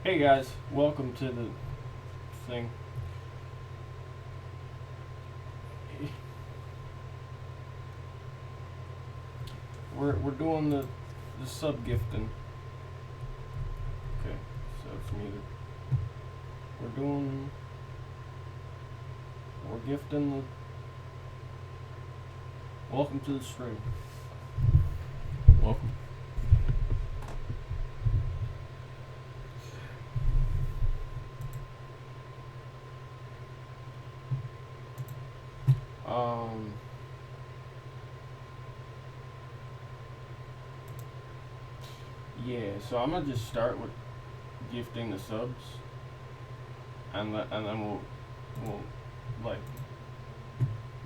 Hey guys, welcome to the thing. We're doing the sub gifting. Okay, so it's muted. We're doing we're gifting the welcome to the stream. Welcome. Um yeah, so I'm gonna just start with gifting the subs, and then we'll like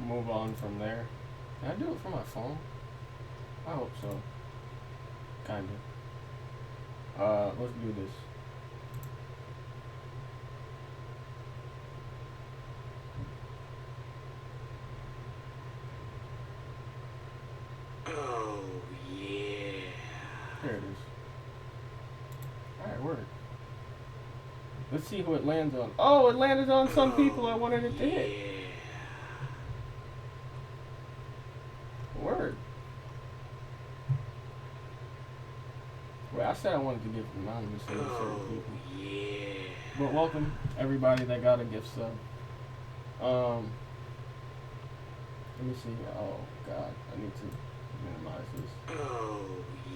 move on from there. Can I do it from my phone? I hope so. Kinda. Let's do this. Oh, yeah. There it is. Alright, word. Let's see who it lands on. Oh, it landed on some people I wanted it to hit. Word. Wait, I said I wanted to give anonymously to certain people. Yeah. But welcome everybody that got a gift sub. Let me see. Oh God, I need to minimize this. Oh,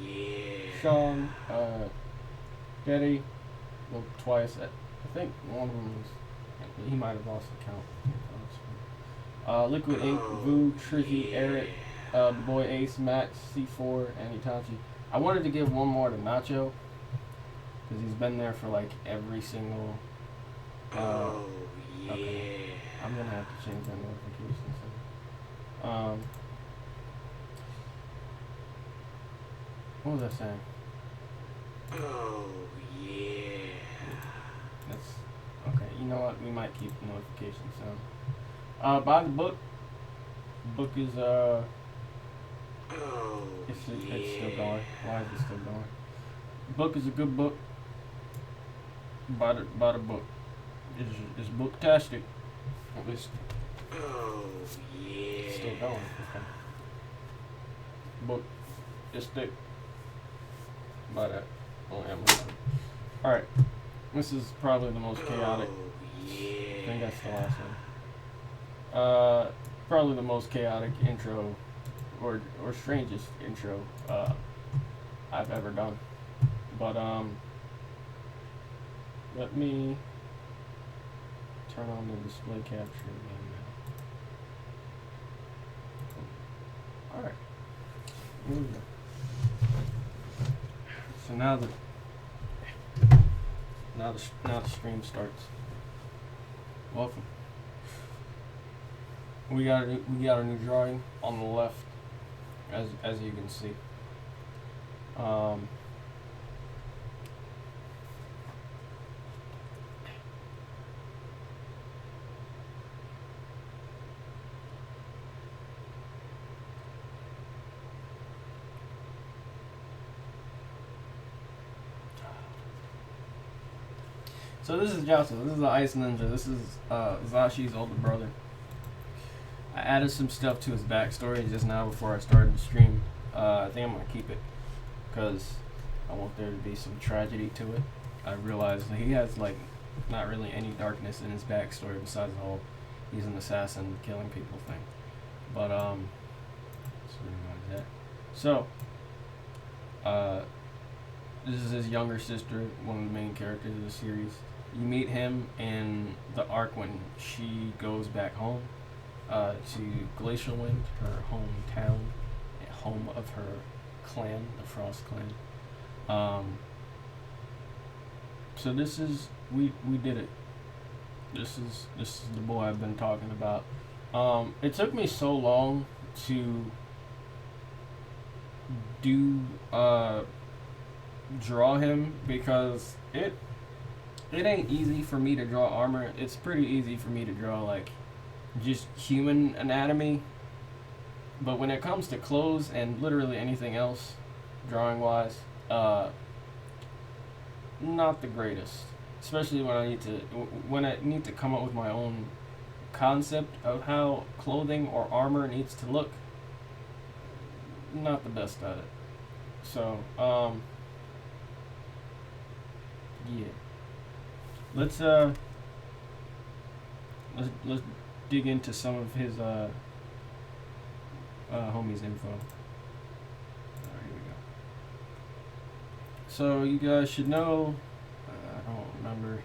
yeah. Sean, Daddy, well, twice. I think one of them was. He might have lost the count. Liquid Ink, Vu, Trizzy, Eric, the boy Ace, Max, C4, and Itachi. I wanted to give one more to Nacho because he's been there for like every single. Oh, yeah. Okay. I'm gonna have to change my notifications. What was I saying? Oh, yeah. That's okay. You know what? We might keep the notifications on. Buy the book. Book is Oh, it's still going. Why is it still going? Book is a good book. Buy the book. It's booktastic. At least Oh, yeah. it's still going. Okay. Book is thick. Buy that on Amazon. All right. This is probably the most chaotic. Oh, I yeah. think that's the last one. Probably the most chaotic intro, or strangest intro I've ever done. But let me turn on the display capture again now. All right. Here we go. So now the stream starts. Welcome. We got a new drawing on the left, as you can see. So this is Jocelyn. This is the Ice Ninja. This is Zashi's older brother. I added some stuff to his backstory just now before I started the stream. I think I'm gonna keep it because I want there to be some tragedy to it. I realized that he has like not really any darkness in his backstory besides the whole he's an assassin killing people thing. But let's minimize that. So this is his younger sister, one of the main characters of the series. You meet him in the arc when she goes back home to Glacial Wind, her hometown, home of her clan, the Frost Clan. So this is we did it. This is the boy I've been talking about. It took me so long to do draw him because it ain't easy for me to draw armor. It's pretty easy for me to draw like just human anatomy, but when it comes to clothes and literally anything else drawing wise, not the greatest. especially when I need to come up with my own concept of how clothing or armor needs to look. Not the best at it. So, yeah. Let's let's dig into some of his homies info. Alright, here we go. So you guys should know. I don't remember.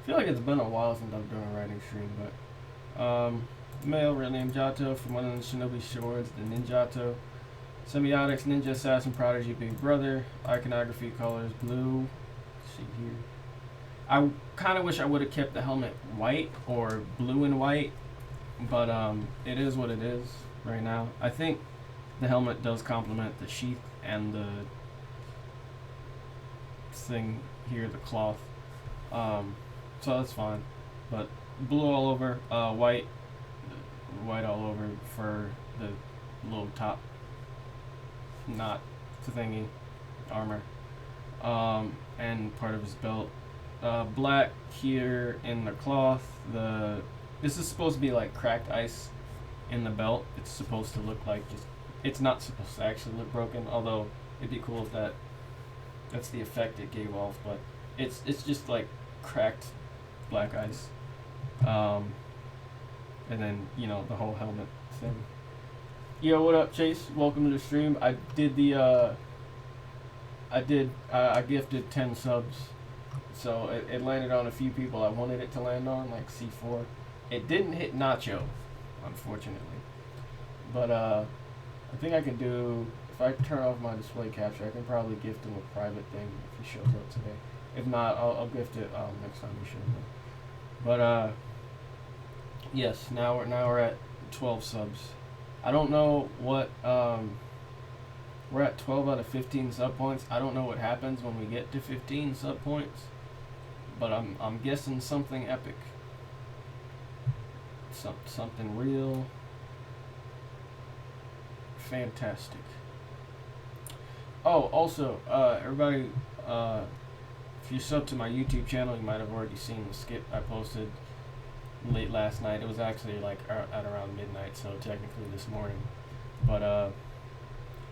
I feel like it's been a while since I've done a writing stream, but male, real name Jato, from one of the Shinobi Swords, the Ninjato. Semiotics, Ninja Assassin, Prodigy, Big Brother. Iconography colors blue. See here. I kind of wish I would have kept the helmet white or blue and white, but it is what it is right now. I think the helmet does complement the sheath and the thing here, the cloth. So that's fine. But blue all over, white all over for the little top knot thingy armor, and part of his belt. Black here in the cloth. This is supposed to be like cracked ice in the belt. It's supposed to look like it's not supposed to actually look broken, although it'd be cool if that's the effect it gave off, but it's just like cracked black ice. And then, the whole helmet thing. Yo, what up, Chase? Welcome to the stream. I gifted 10 subs. So it landed on a few people I wanted it to land on, like C4. It didn't hit Nacho, unfortunately. But I think I can do, if I turn off my display capture, I can probably gift him a private thing if he shows up today. If not, I'll gift it next time he shows up. But yes, now we're at 12 subs. I don't know what we're at 12 out of 15 sub points. I don't know what happens when we get to 15 sub points. But I'm guessing something epic. Something real fantastic. Oh, also, everybody, if you sub to my YouTube channel, you might have already seen the skit I posted late last night. It was actually like at around midnight, so technically this morning. But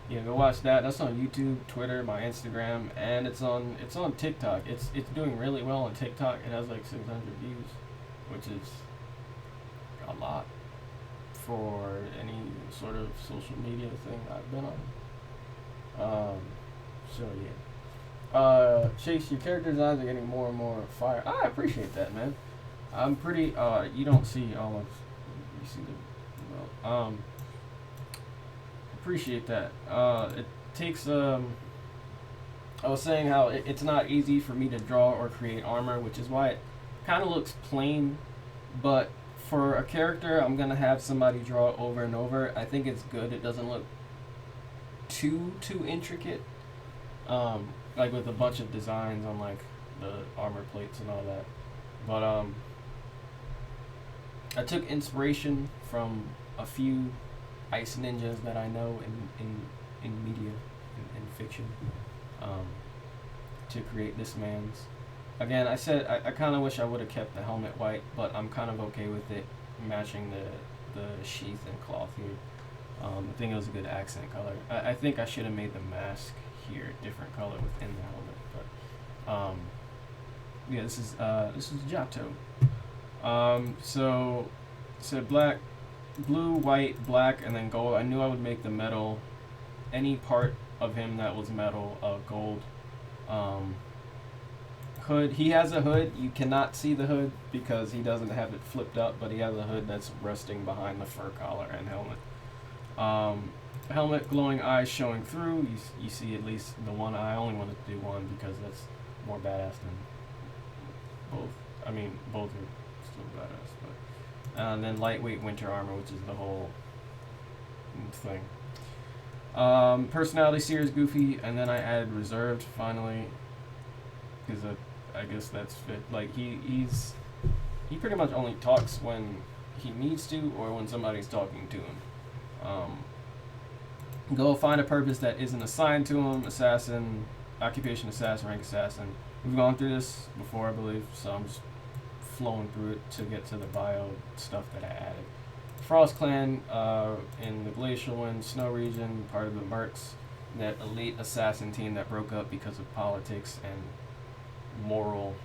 yeah, go watch that. That's on YouTube, Twitter, my Instagram, and it's on TikTok. It's doing really well on TikTok. It has like 600 views, which is a lot for any sort of social media thing I've been on. So yeah. Chase, your character designs are getting more and more fire. I appreciate that, man. I'm pretty. You don't see all of. You see the. Well, appreciate that. It takes I was saying how it's not easy for me to draw or create armor, which is why it kind of looks plain, but for a character I'm gonna have somebody draw it over and over. I think it's good. It doesn't look too intricate, like with a bunch of designs on like the armor plates and all that. But I took inspiration from a few ice ninjas that I know in media, in fiction, to create this man's. Again, I said I kind of wish I would have kept the helmet white, but I'm kind of okay with it matching the sheath and cloth here. I think it was a good accent color. I think I should have made the mask here a different color within the helmet, but yeah, this is Jato. So black, blue, white, black, and then gold. I knew I would make the metal, any part of him that was metal, gold. Hood. He has a hood. You cannot see the hood because he doesn't have it flipped up, but he has a hood that's resting behind the fur collar and helmet. Helmet, glowing eyes showing through. You see at least the one eye. I only wanted to do one because that's more badass than both. I mean, both are still badass, but. And then lightweight winter armor, which is the whole thing. Personality, serious, goofy, and then I added reserved finally, because I guess that's fit. Like he pretty much only talks when he needs to or when somebody's talking to him. Go find a purpose that isn't assigned to him. Assassin, occupation assassin, rank assassin. We've gone through this before, I believe, so I'm just flowing through it to get to the bio stuff that I added. Frost Clan in the Glacial Wind Snow region, part of the Mercs, that elite assassin team that broke up because of politics and moral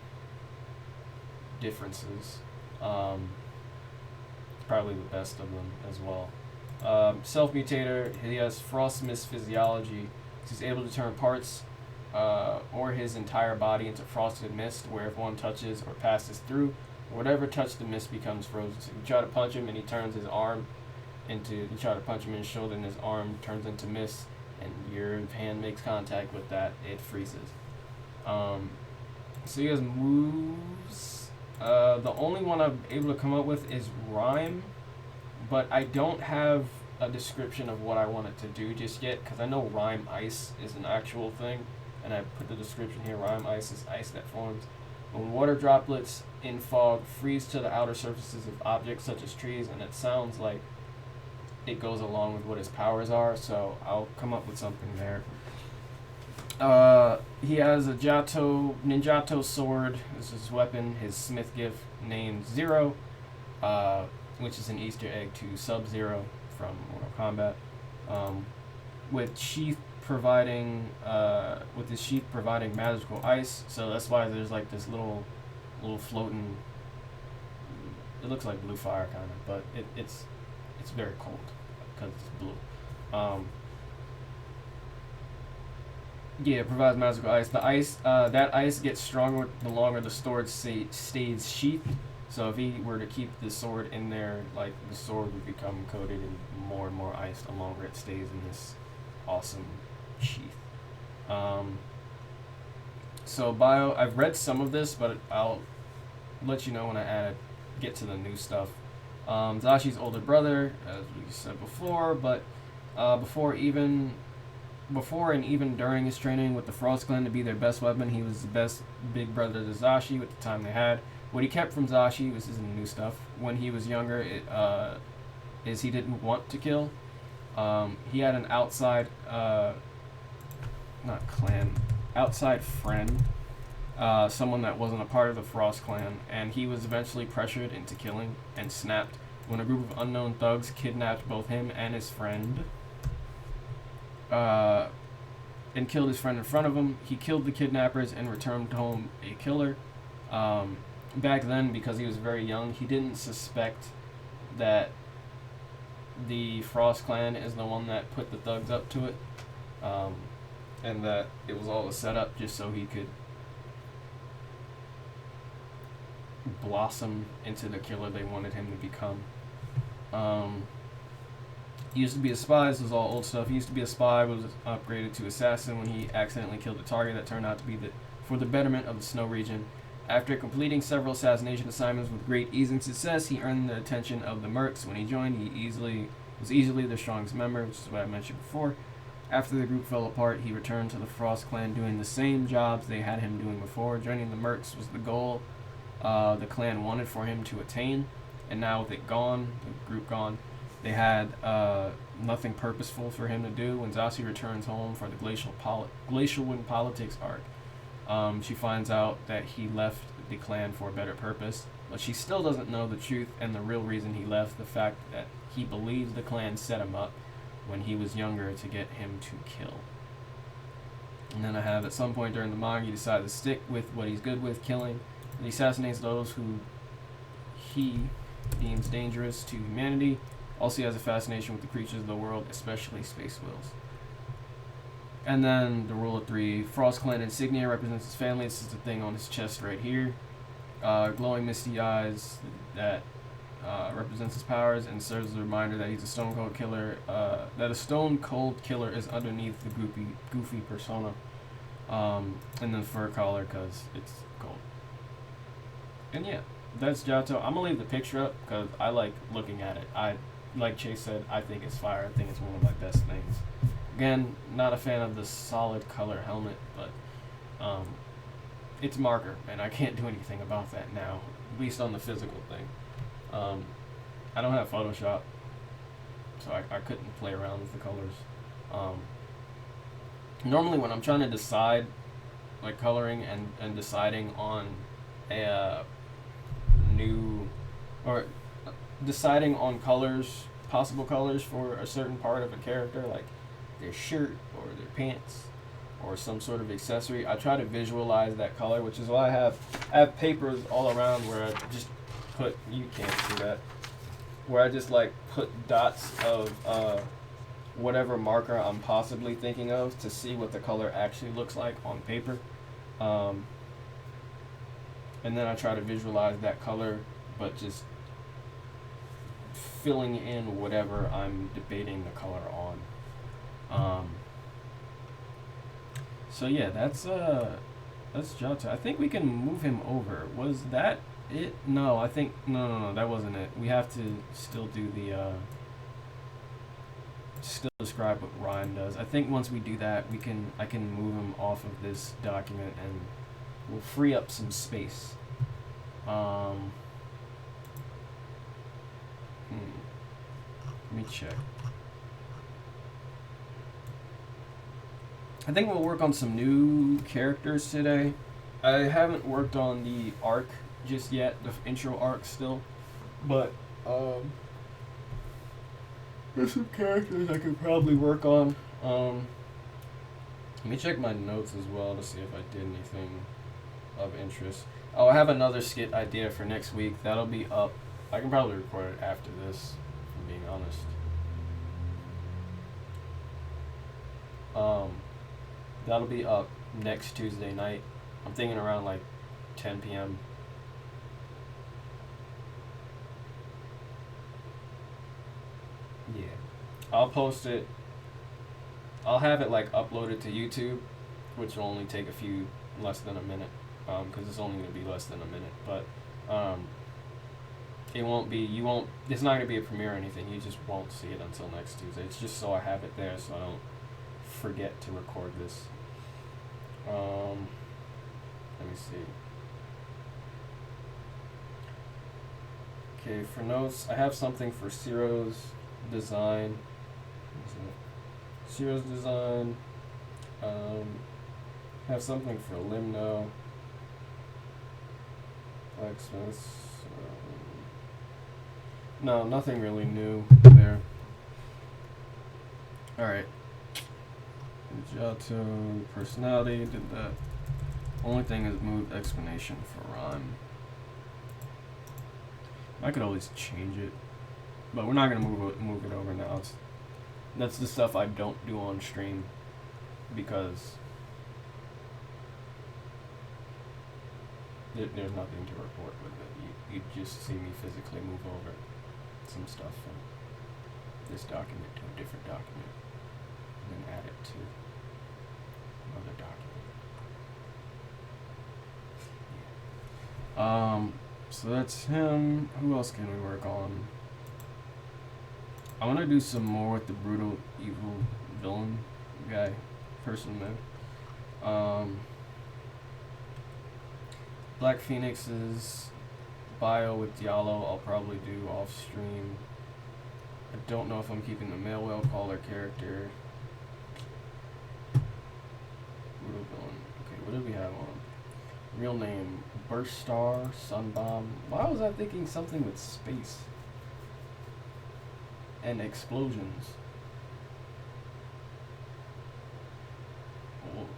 differences. Probably the best of them as well. Self-mutator, he has Frostmist physiology. He's able to turn parts or his entire body into frosted mist, where if one touches or passes through, whatever touched the mist becomes frozen. So you try to punch him and he turns his arm into, you try to punch him in his shoulder and his arm turns into mist, and your hand makes contact with that, it freezes. So he has moves. The only one I'm able to come up with is Rhyme, but I don't have a description of what I want it to do just yet, because I know Rhyme Ice is an actual thing, and I put the description here. Rhyme Ice is ice that forms when water droplets in fog freeze to the outer surfaces of objects such as trees, and it sounds like it goes along with what his powers are, so I'll come up with something there. He has a Ninjato sword. This is his weapon, his Smith gift named Zero, which is an Easter egg to Sub-Zero from Mortal Kombat. With sheath providing, with his sheath providing magical ice, so that's why there's like this little floating. It looks like blue fire kind of, but it's very cold because it's blue. Yeah, it provides magical ice. The ice, that ice gets stronger the longer the sword stays sheathed. So if he were to keep the sword in there, like, the sword would become coated in more and more ice the longer it stays in this awesome sheath. So bio, I've read some of this, but I'll let you know when I get to the new stuff. Zashi's older brother, as we said before, but before and even during his training with the Frost Clan to be their best weapon, he was the best big brother to Zashi with the time they had. What he kept from Zashi, this is new stuff, when he was younger, is he didn't want to kill. He had an outside, outside friend, someone that wasn't a part of the Frost Clan, and he was eventually pressured into killing and snapped when a group of unknown thugs kidnapped both him and his friend. And killed his friend in front of him. He killed the kidnappers and returned home a killer. Back then, because he was very young, he didn't suspect that the Frost Clan is the one that put the thugs up to it, and that it was all a setup just so he could blossom into the killer they wanted him to become. He used to be a spy. This was all old stuff. He used to be a spy, was upgraded to assassin when he accidentally killed a target that turned out to be for the betterment of the Snow region. After completing several assassination assignments with great ease and success, he earned the attention of the Mercs. When he joined, he was easily the strongest member, which is what I mentioned before. After the group fell apart, he returned to the Frost Clan doing the same jobs they had him doing before. Joining the Mercs was the goal the clan wanted for him to attain, and now with it gone, the group gone, they had nothing purposeful for him to do. When Zashi returns home for the Glacial Wind Politics arc, she finds out that he left the clan for a better purpose, but she still doesn't know the truth and the real reason he left, the fact that he believes the clan set him up when he was younger to get him to kill. And then I have, at some point during the manga, he decides to stick with what he's good with, killing. And he assassinates those who he deems dangerous to humanity. Also, he has a fascination with the creatures of the world, especially space whales. And then the rule of three. Frost Clan insignia represents his family. This is the thing on his chest right here. Glowing misty eyes that represents his powers and serves as a reminder that he's a stone cold killer. That a stone cold killer is underneath the goofy persona. And then fur collar because it's cold. And yeah, that's Jato. I'm gonna leave the picture up because I like looking at it. Like Chase said, I think it's fire. I think it's one of my best things. Again, not a fan of the solid color helmet, but it's marker, and I can't do anything about that now, at least on the physical thing. I don't have Photoshop, so I couldn't play around with the colors. Normally when I'm trying to decide like coloring and deciding on a new or deciding on colors, possible colors for a certain part of a character, like their shirt or their pants or some sort of accessory. I try to visualize that color, which is why I have papers all around where I just put, you can't see that, where I just like put dots of whatever marker I'm possibly thinking of to see what the color actually looks like on paper. And then I try to visualize that color, but just filling in whatever I'm debating the color on. So yeah, that's Johto. I think we can move him over. Was that it? No, I think no, that wasn't it. We have to still do the still describe what Ryan does. I think once we do that, I can move him off of this document and we'll free up some space. Let me check. I think we'll work on some new characters today. I haven't worked on the arc just yet, the intro arc still, but there's some characters I could probably work on. Let me check my notes as well to see if I did anything of interest. Oh, I have another skit idea for next week. That'll be up. I can probably record it after this, if I'm being honest. That'll be up next Tuesday night. I'm thinking around like 10 p.m. Yeah. I'll post it. I'll have it like uploaded to YouTube, which will only take less than a minute, because it's only going to be less than a minute. But it won't be, it's not going to be a premiere or anything. You just won't see it until next Tuesday. It's just so I have it there so I don't forget to record this. Let me see. Okay, for notes, I have something for Ciro's design. Ciro's design. Have something for Limno. Blacksmiths. No, nothing really new there. Alright. Johto, personality, did that. Only thing is moved explanation for rhyme. I could always change it, but we're not gonna move it over now. That's the stuff I don't do on stream because there's nothing to report with it. You just see me physically move over some stuff from this document to a different document and then add it to another document. So that's him. Who else can we work on? I want to do some more with the brutal, evil villain person mode. Black Phoenix's bio with Diallo I'll probably do off stream. I don't know if I'm keeping the male whale caller character. Brutal villain. Okay, what do we have on? Real name, Burst Star, Sunbomb. Why was I thinking something with space? And explosions. Well,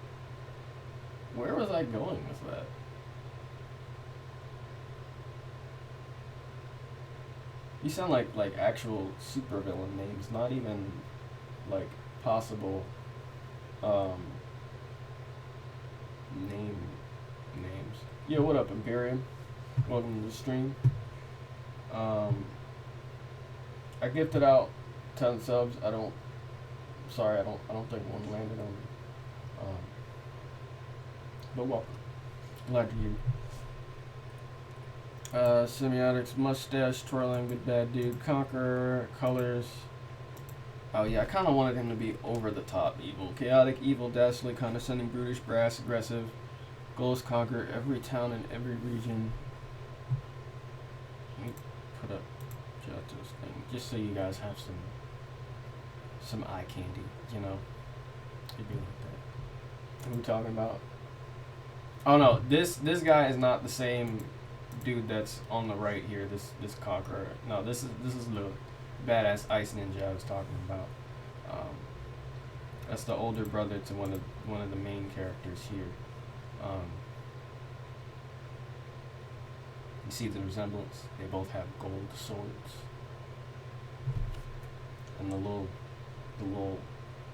where was I going with that? You sound like actual supervillain names, not even like possible names. Yo, what up, Imperium? Welcome to the stream. I gifted out 10 subs. I don't think one landed on me. But welcome. Glad to you. Semiotics, mustache, twirling, good bad dude, conqueror, colors. Oh yeah, I kind of wanted him to be over the top evil. Chaotic, evil, dastardly, condescending, brutish, brass, aggressive. Goals conquer every town and every region. Let me put up Johto's thing, just so you guys have some eye candy, you know. It'd be like that. What are we talking about? Oh no, this guy is not the same dude that's on the right here. This Conqueror. No, this is the badass ice ninja I was talking about. That's the older brother to one of the main characters here. You see the resemblance? They both have gold swords, and the little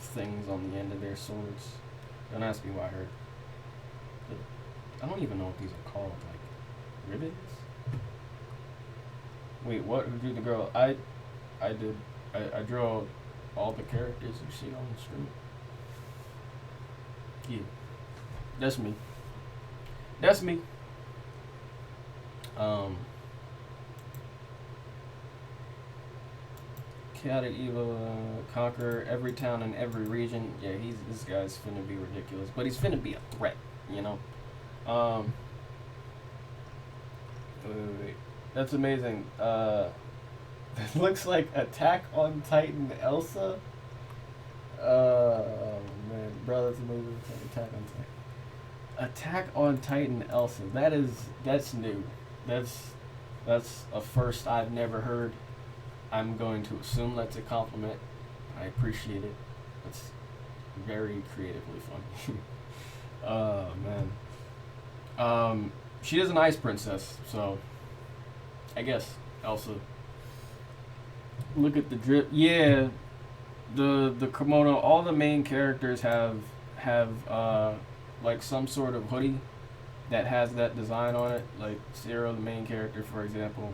things on the end of their swords. Don't ask me why I heard. I don't even know what these are called. Like ribbons? Wait, what? Who drew the girl? I did. I drew all the characters you see on the screen. Yeah, that's me. That's me. Chaotic Evil, conquer every town and every region. Yeah, this guy's finna be ridiculous, but he's finna be a threat, you know. Wait. That's amazing. It looks like Attack on Titan Elsa. Oh man, bro, that's amazing. Attack on Titan. Attack on Titan Elsa. That's new. That's a first I've never heard. I'm going to assume that's a compliment. I appreciate it. It's very creatively funny. Oh man. She is an ice princess, so I guess Elsa. Look at the drip. Yeah, the kimono. All the main characters have like some sort of hoodie that has that design on it. Like Zero, the main character, for example,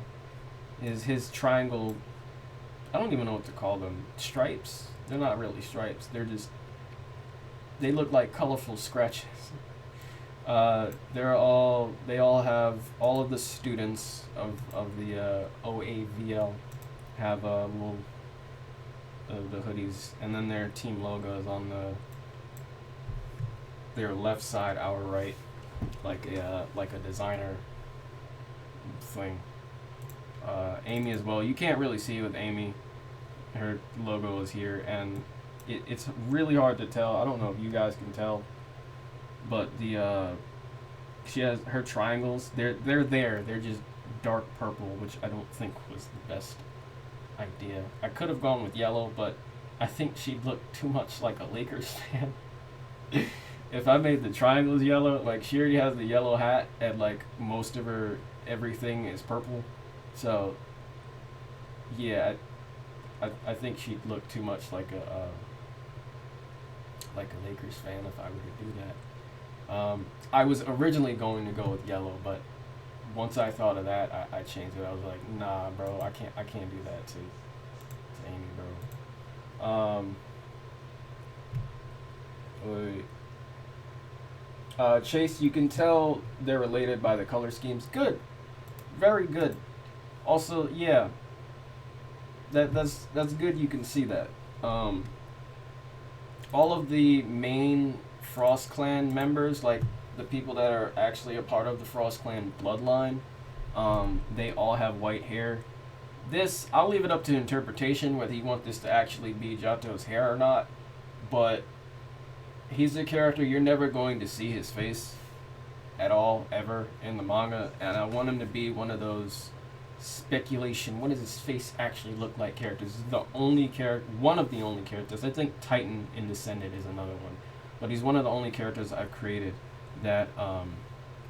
is his triangle. I don't even know what to call them. Stripes? They're not really stripes. They look like colorful scratches. They all have, all of the students of the OAVL have little the hoodies, and then their team logo is on their left side, our right, like a designer thing. Amy as well. You can't really see with Amy. Her logo is here, and it's really hard to tell. I don't know if you guys can tell, but she has her triangles. They're there. They're just dark purple, which I don't think was the best idea. I could have gone with yellow, but I think she'd look too much like a Lakers fan. If I made the triangles yellow, like she already has the yellow hat, and like most of her everything is purple. So, yeah, I think she'd look too much like a Lakers fan if I were to do that. I was originally going to go with yellow, but once I thought of that, I changed it. I was like, nah, bro, I can't do that to Amy, bro. Wait. Chase, you can tell they're related by the color schemes. Good, very good. Also, yeah, that's good. You can see that. All of the main Frost Clan members, like the people that are actually a part of the Frost Clan bloodline, they all have white hair. This, I'll leave it up to interpretation whether you want this to actually be Jato's hair or not, but he's a character you're never going to see his face at all, ever, in the manga, and I want him to be one of those speculation, what does his face actually look like characters. This is the only character, one of the only characters. I think Titan in Descendant is another one, but he's one of the only characters I've created that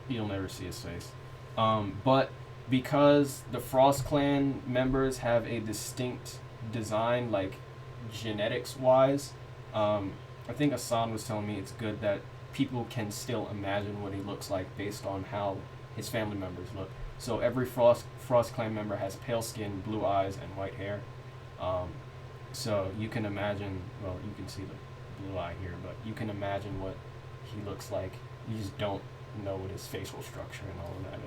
you'll never see his face. But because the Frost Clan members have a distinct design, like genetics wise, I think Asan was telling me it's good that people can still imagine what he looks like based on how his family members look. So every Frost Clan member has pale skin, blue eyes, and white hair. So you can imagine, well, you can see the blue eye here, but you can imagine what he looks like. You just don't know what his facial structure and all of that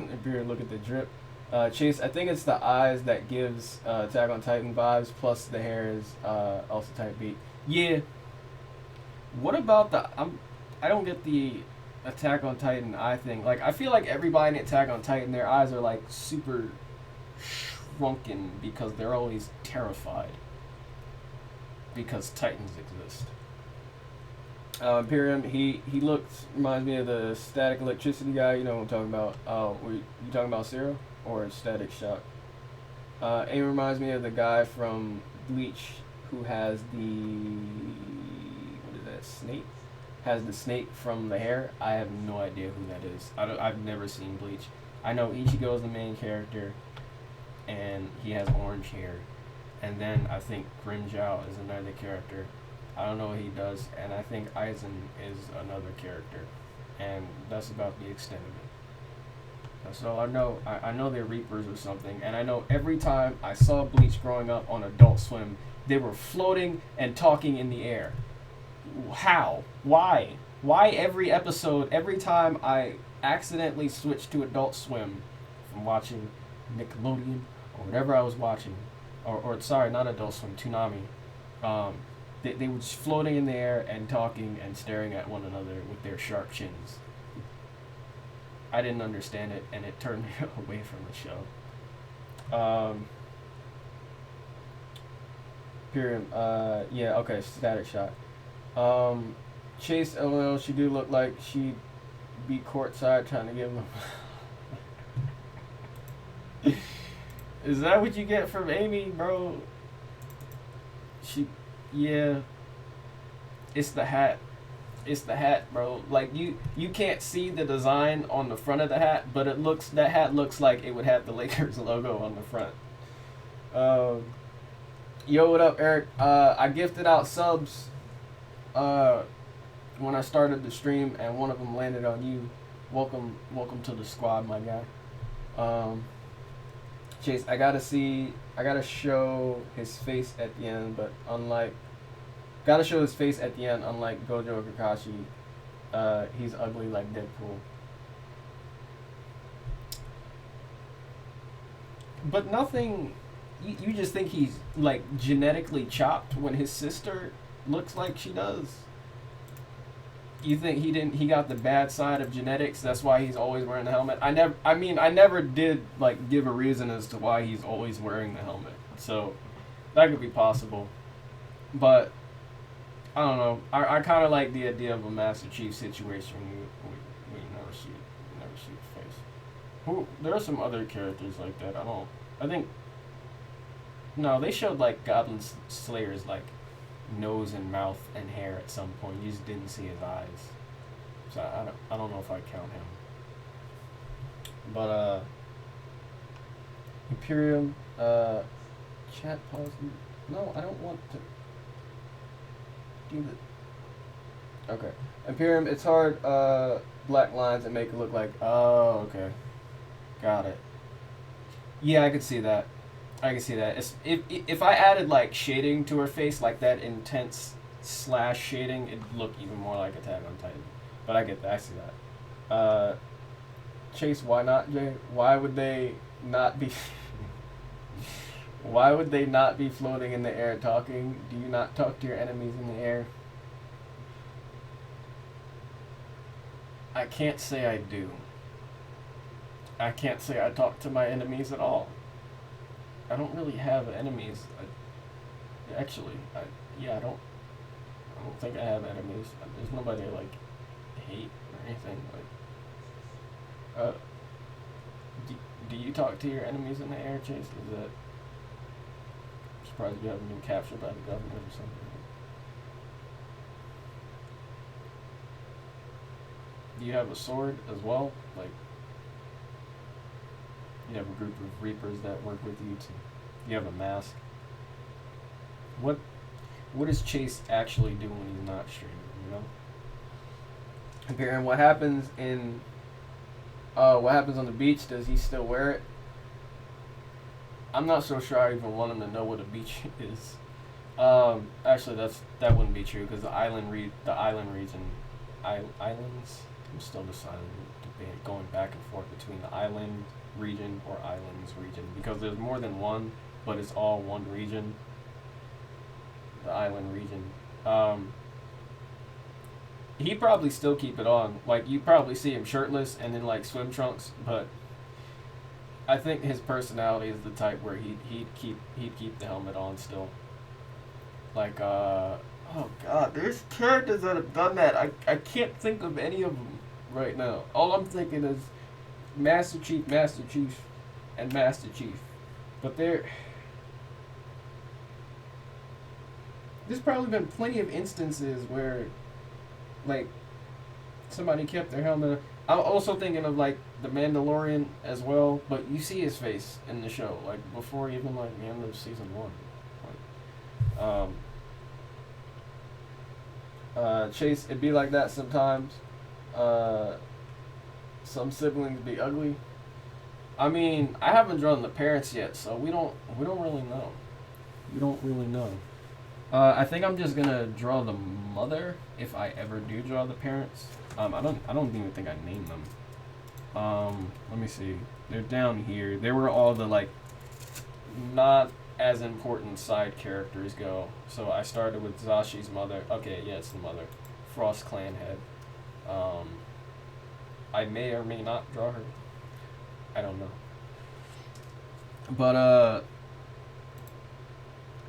is. If you look at the drip. Chase, I think it's the eyes that gives Attack on Titan vibes, plus the hair is also type beat. Yeah. What about I don't get the Attack on Titan eye thing. Like, I feel like everybody in Attack on Titan, their eyes are like super shrunken because they're always terrified because Titans exist. Imperium, he looks reminds me of the static electricity guy. You know what I'm talking about? Were you talking about Zero or Static Shock? It reminds me of the guy from Bleach who has the what is that snake? Has the snake from the hair. I have no idea who that is. I've never seen Bleach. I know Ichigo is the main character, and he has orange hair. And then I think Grinjao is another character. I don't know what he does, and I think Aizen is another character, and that's about the extent of it. So I know I know they're Reapers or something, and I know every time I saw Bleach growing up on Adult Swim, they were floating and talking in the air. How? Why? Why every episode, every time I accidentally switched to Adult Swim from watching Nickelodeon or whatever I was watching, or sorry, not Adult Swim, Toonami, they were just floating in the air and talking and staring at one another with their sharp chins. I didn't understand it, and it turned me away from the show. Imperium, yeah, okay, Static Shock. Chase, LOL, she do look like she'd be courtside trying to give him. Is that what you get from Amy, bro? Yeah. It's the hat. It's the hat, bro. Like you can't see the design on the front of the hat, but that hat looks like it would have the Lakers logo on the front. Yo, what up, Eric? I gifted out subs when I started the stream, and one of them landed on you. Welcome to the squad, my guy. Chase, I gotta show his face at the end, but gotta show his face at the end, unlike Gojo or Kakashi, he's ugly like Deadpool. But nothing, you just think he's, like, genetically chopped when his sister looks like she does? You think he got the bad side of genetics, that's why he's always wearing the helmet? I never did, like, give a reason as to why he's always wearing the helmet. So, that could be possible. But, I don't know. I kind of like the idea of a Master Chief situation where you never see the face. There are some other characters like that. No, they showed, like, Goblin Slayer's, like, nose and mouth and hair at some point. You just didn't see his eyes. So I don't know if I count him. But Imperium, chat pause. No, I don't want to do that. Okay. Imperium, it's hard black lines and make it look like, oh, okay. Got it. Yeah, I could see that. If I added, like, shading to her face, like that intense slash shading, it'd look even more like Attack on Titan. But I get that. I see that. Chase, why not, Jay? Why would they not be... Why would they not be floating in the air talking? Do you not talk to your enemies in the air? I can't say I do. I can't say I talk to my enemies at all. I don't really have enemies. I don't think I have enemies. There's nobody I, like, hate or anything. Like, do you talk to your enemies in the air, Chase? Is that... I'm surprised you haven't been captured by the government or something. Do you have a sword as well? Like, you have a group of Reapers that work with you. You have a mask. What does Chase actually do when he's not streaming, you know? Comparing what happens on the beach, does he still wear it? I'm not so sure I even want him to know what a beach is. Actually, that wouldn't be true, because the island region, islands. I'm still deciding, going back and forth between the island region or islands region, because there's more than one, but it's all one region. The island region. He'd probably still keep it on. Like, you'd probably see him shirtless and in, like, swim trunks, but I think his personality is the type where he'd keep the helmet on still. Like, Oh god, there's characters that have done that. I can't think of any of them right now. All I'm thinking is Master Chief, and Master Chief. But there's probably been plenty of instances where, like, somebody kept their helmet. I'm also thinking of like the Mandalorian as well, but you see his face in the show, like before even like the end of season 1. Chase, it'd be like that sometimes. Some siblings be ugly. I mean, I haven't drawn the parents yet, so we don't really know. We don't really know. I think I'm just gonna draw the mother if I ever do draw the parents. I don't even think I named them. Let me see. They're down here. They were all the like not as important side characters go. So I started with Zashi's mother. Okay, yeah, it's the mother. Frost Clan head. I may or may not draw her. I don't know. But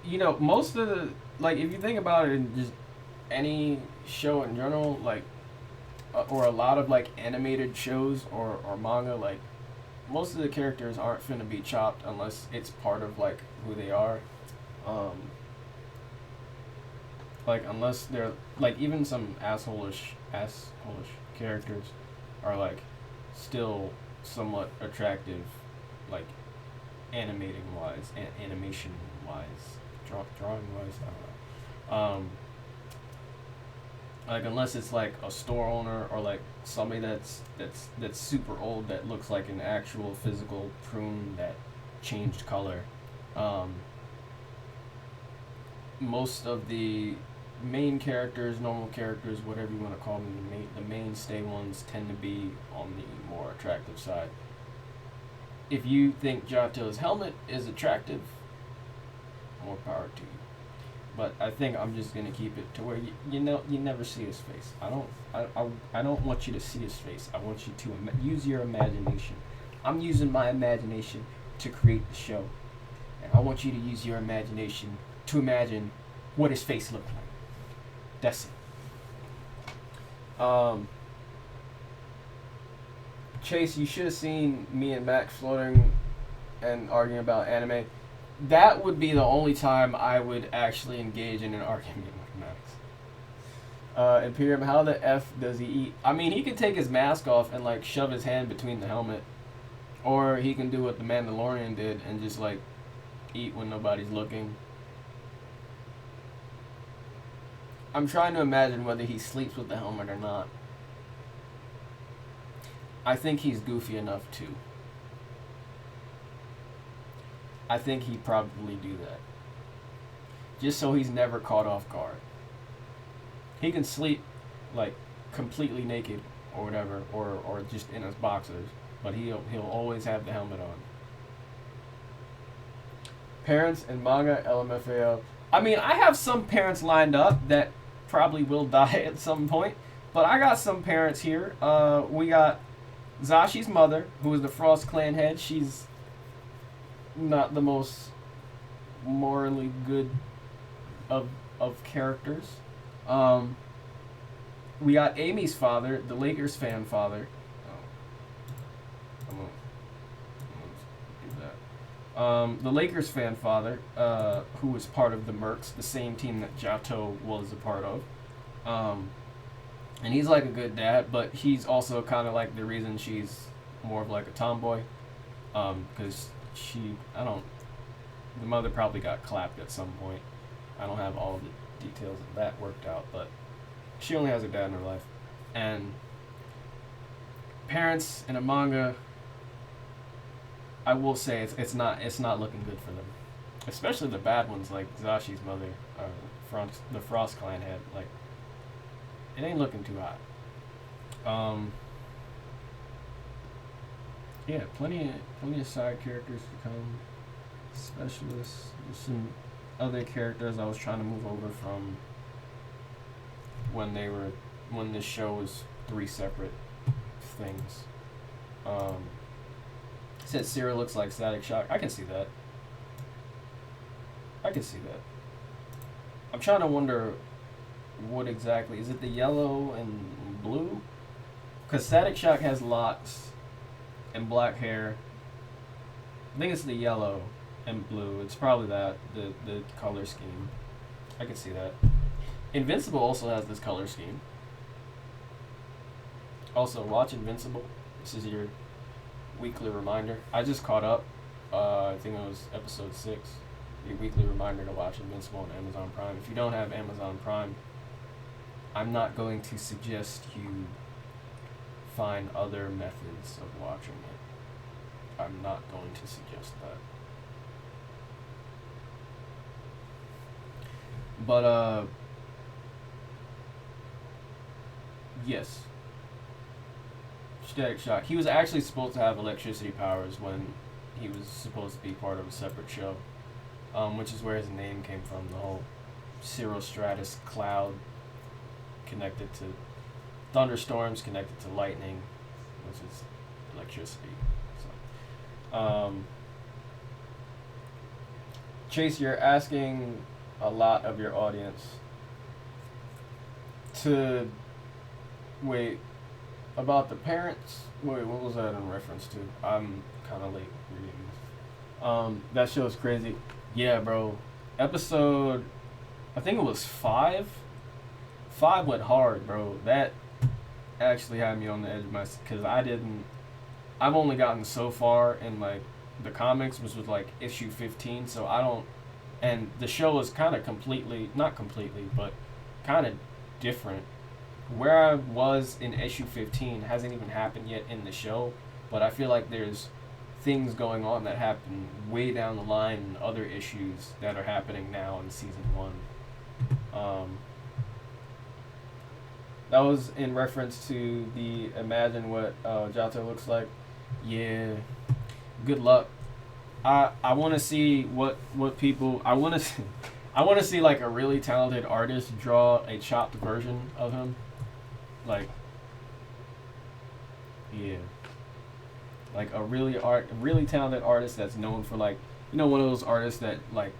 you know, most of the like if you think about it in just any show in general, like or a lot of like animated shows or manga, like most of the characters aren't finna be chopped unless it's part of like who they are. Like unless they're like even some asshole-ish characters are like still somewhat attractive, like animating wise, animation wise, drawing wise. I don't know. Like unless it's like a store owner or like somebody that's super old that looks like an actual physical prune that changed color. Most of the main characters, normal characters, whatever you want to call them, the mainstay ones tend to be on the more attractive side. If you think Johto's helmet is attractive, more power to you. But I think I'm just gonna keep it to where you never see his face. I don't want you to see his face. I want you to use your imagination. I'm using my imagination to create the show, and I want you to use your imagination to imagine what his face looked like. That's it. Chase, you should have seen me and Max floating and arguing about anime. That would be the only time I would actually engage in an argument with Max. Imperium, how the F does he eat? I mean, he could take his mask off and like shove his hand between the helmet. Or he can do what the Mandalorian did and just like eat when nobody's looking. I'm trying to imagine whether he sleeps with the helmet or not. I think he's goofy enough to. I think he'd probably do that. Just so he's never caught off guard. He can sleep like completely naked or whatever, or just in his boxers, but he'll always have the helmet on. Parents in manga, LMFAO. I mean, I have some parents lined up that probably will die at some point, but I got some parents here. We got Zashi's mother, who is the Frost Clan head. She's not the most morally good of characters. We got Amy's father, the Lakers fan father. I'm gonna do that. The Lakers fan father, who was part of the Mercs, the same team that Johto was a part of. And he's like a good dad, but he's also kind of like the reason she's more of like a tomboy. Because the mother probably got clapped at some point. I don't have all the details of that worked out, but she only has a dad in her life. And parents in a manga, I will say it's not looking good for them. Especially the bad ones like Zashi's mother, the Frost Clan head. Like, it ain't looking too hot. Yeah, plenty of side characters to come. Specialists. There's some other characters I was trying to move over from when this show was 3 separate things. Said Sarah looks like Static Shock. I can see that. I'm trying to wonder what exactly is it? The yellow and blue? Because Static Shock has locks and black hair. I think it's the yellow and blue. It's probably that the color scheme. I can see that. Invincible also has this color scheme. Also, watch Invincible. This is your weekly reminder. I just caught up. I think it was episode 6. Your weekly reminder to watch Invincible on Amazon Prime. If you don't have Amazon Prime, I'm not going to suggest you find other methods of watching it. I'm not going to suggest that. But, yes. Static Shock. He was actually supposed to have electricity powers when he was supposed to be part of a separate show, which is where his name came from. The whole cirrostratus cloud connected to thunderstorms, connected to lightning, which is electricity. So, Chase, you're asking a lot of your audience to wait. About the parents, wait, what was that in reference to? I'm kind of late reading this. That show is crazy. Yeah, bro. Episode, I think it was 5. 5 went hard, bro. That actually had me on the edge of my, because I've only gotten so far in, like, the comics, which was, like, issue 15, so I don't, and the show is kind of not completely, but kind of different. Where I was in issue 15 hasn't even happened yet in the show, but I feel like there's things going on that happen way down the line in other issues that are happening now in season 1. That was in reference to the imagine what Jato looks like. Yeah, good luck. I want to see what people I want to see like a really talented artist draw a chopped version of him. Like, yeah, like a really talented artist that's known for, like, you know, one of those artists that like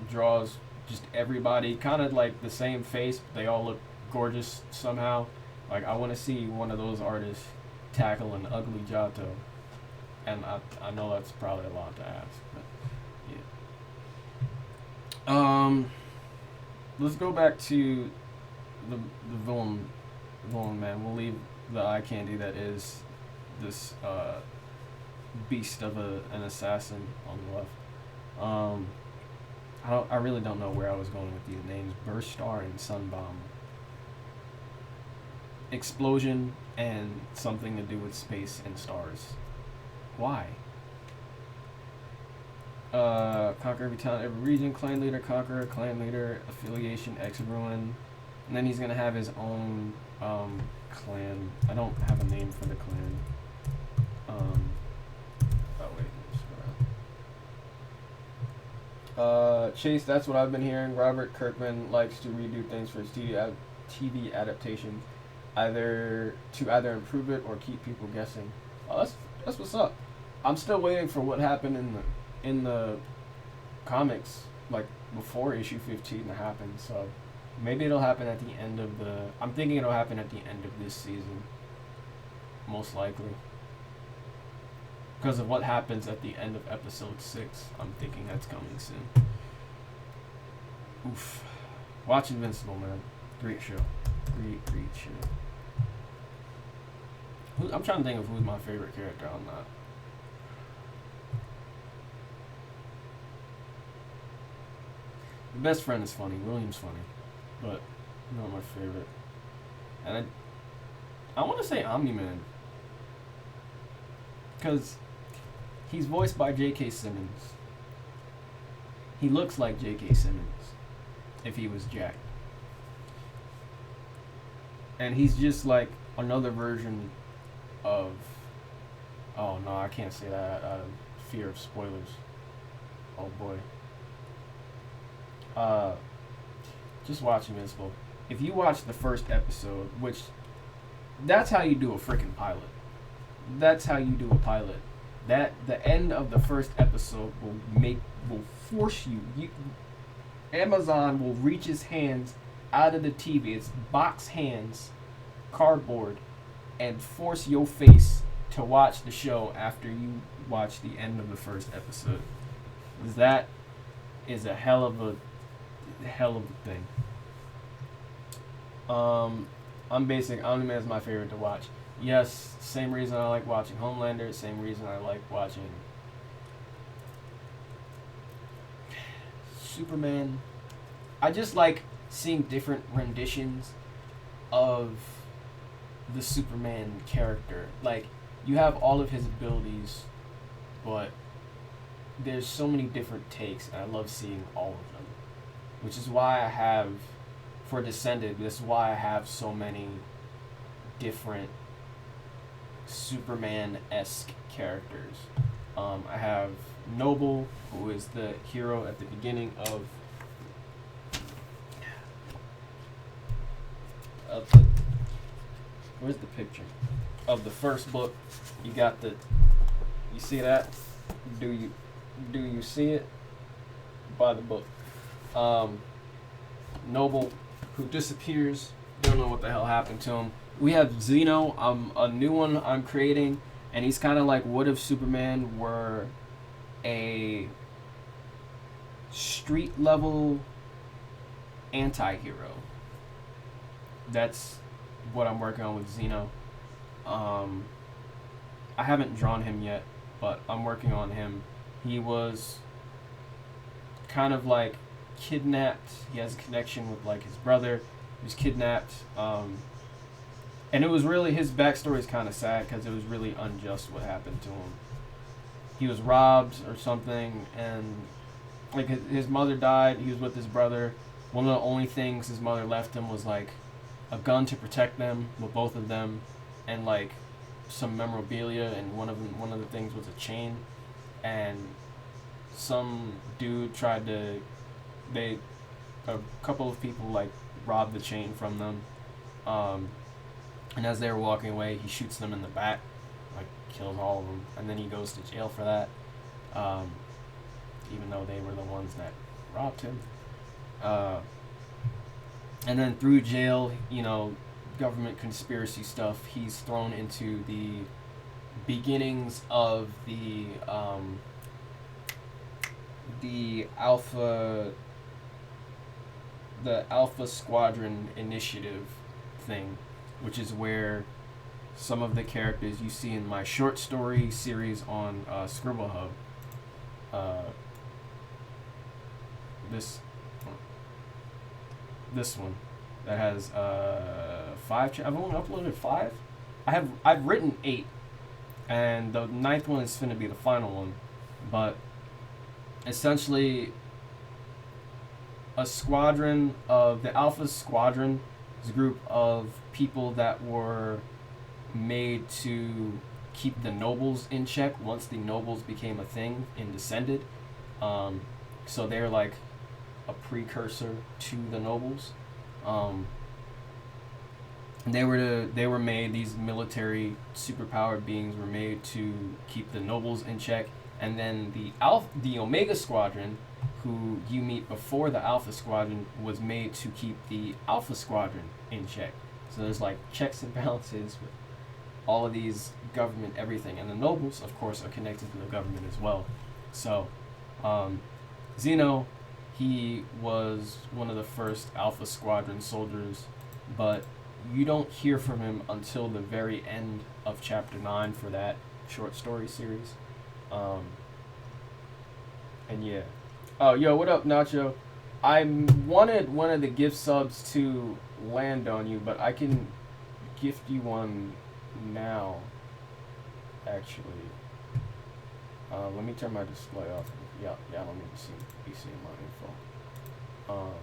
draws just everybody kind of like the same face, but they all look gorgeous somehow. Like, I want to see one of those artists tackle an ugly Jato, and I know that's probably a lot to ask, but yeah. Let's go back to the villain man. We'll leave the eye candy that is this beast of an assassin on the left. I really don't know where I was going with these names. Burstar and Sunbomb. Explosion and something to do with space and stars. Why? Conquer every town, every region, clan leader, conqueror, clan leader, affiliation, ex-ruin. And then he's gonna have his own clan. I don't have a name for the clan. Oh wait, Chase, that's what I've been hearing. Robert Kirkman likes to redo things for his TV adaptations, either improve it or keep people guessing. Oh, that's what's up. I'm still waiting for what happened in the comics, like before issue 15 to happen. So maybe it'll happen at the end of I'm thinking it'll happen at the end of this season, most likely. Because of what happens at the end of episode 6, I'm thinking that's coming soon. Oof. Watch Invincible, man. Great show. Great show. I'm trying to think of who's my favorite character on that. The best friend is funny. William's funny. But not my favorite. And I want to say Omni-Man. Because he's voiced by J.K. Simmons. He looks like J.K. Simmons if he was Jack. And he's just like another version of... Oh no, I can't say that out of fear of spoilers. Oh boy. Just watch Invincible. If you watch the first episode, which... That's how you do a freaking pilot. That's how you do a pilot. That the end of the first episode will force you. Amazon will reach its hands out of the TV, its box hands, cardboard, and force your face to watch the show after you watch the end of the first episode. That is a hell of a thing. Omni-Man is my favorite to watch. Yes, same reason I like watching Homelander, same reason I like watching Superman. I just like seeing different renditions of the Superman character. Like, you have all of his abilities, but there's so many different takes, and I love seeing all of them. Which is why I have, for Descended, this is why I have so many different Superman-esque characters. I have Noble, who is the hero at the beginning of the, where's the picture of the first book. You got the, you see that? Do you see it? By the book. Noble, who disappears. Don't know what the hell happened to him. We have Zeno, a new one I'm creating, and he's kind of like, what if Superman were a street level anti-hero? That's what I'm working on with Zeno. I haven't drawn him yet, but I'm working on him. He was kind of like kidnapped. He has a connection with like his brother. He was kidnapped. And it was really, his backstory is kind of sad because it was really unjust what happened to him. He was robbed or something, and like his mother died. He was with his brother. One of the only things his mother left him was like a gun to protect them, with both of them, and like some memorabilia. And one of the things was a chain. And some dude tried to, a couple of people like robbed the chain from them. And as they were walking away, he shoots them in the back, like kills all of them, and then he goes to jail for that, even though they were the ones that robbed him. And then through jail, government conspiracy stuff, he's thrown into the beginnings of the Alpha Squadron initiative thing, which is where some of the characters you see in my short story series on Scribble Hub. This one that has 5. I've only uploaded 5. I've written 8, and the 9th one is going to be the final one. But essentially, a squadron of the Alpha Squadron is a group of people that were made to keep the nobles in check once the nobles became a thing in Descended. So they're like a precursor to the nobles. They were made, these military superpowered beings were made to keep the nobles in check. And then the Omega Squadron, who you meet before the Alpha Squadron, was made to keep the Alpha Squadron in check. So there's like checks and balances with all of these government everything. And the nobles, of course, are connected to the government as well. So Zeno, he was one of the first Alpha Squadron soldiers, but you don't hear from him until the very end of Chapter 9 for that short story series. And yeah. Oh, yo, what up, Nacho? I wanted one of the gift subs to land on you, but I can gift you one now, actually. Let me turn my display off. Yeah, let me be seeing my info.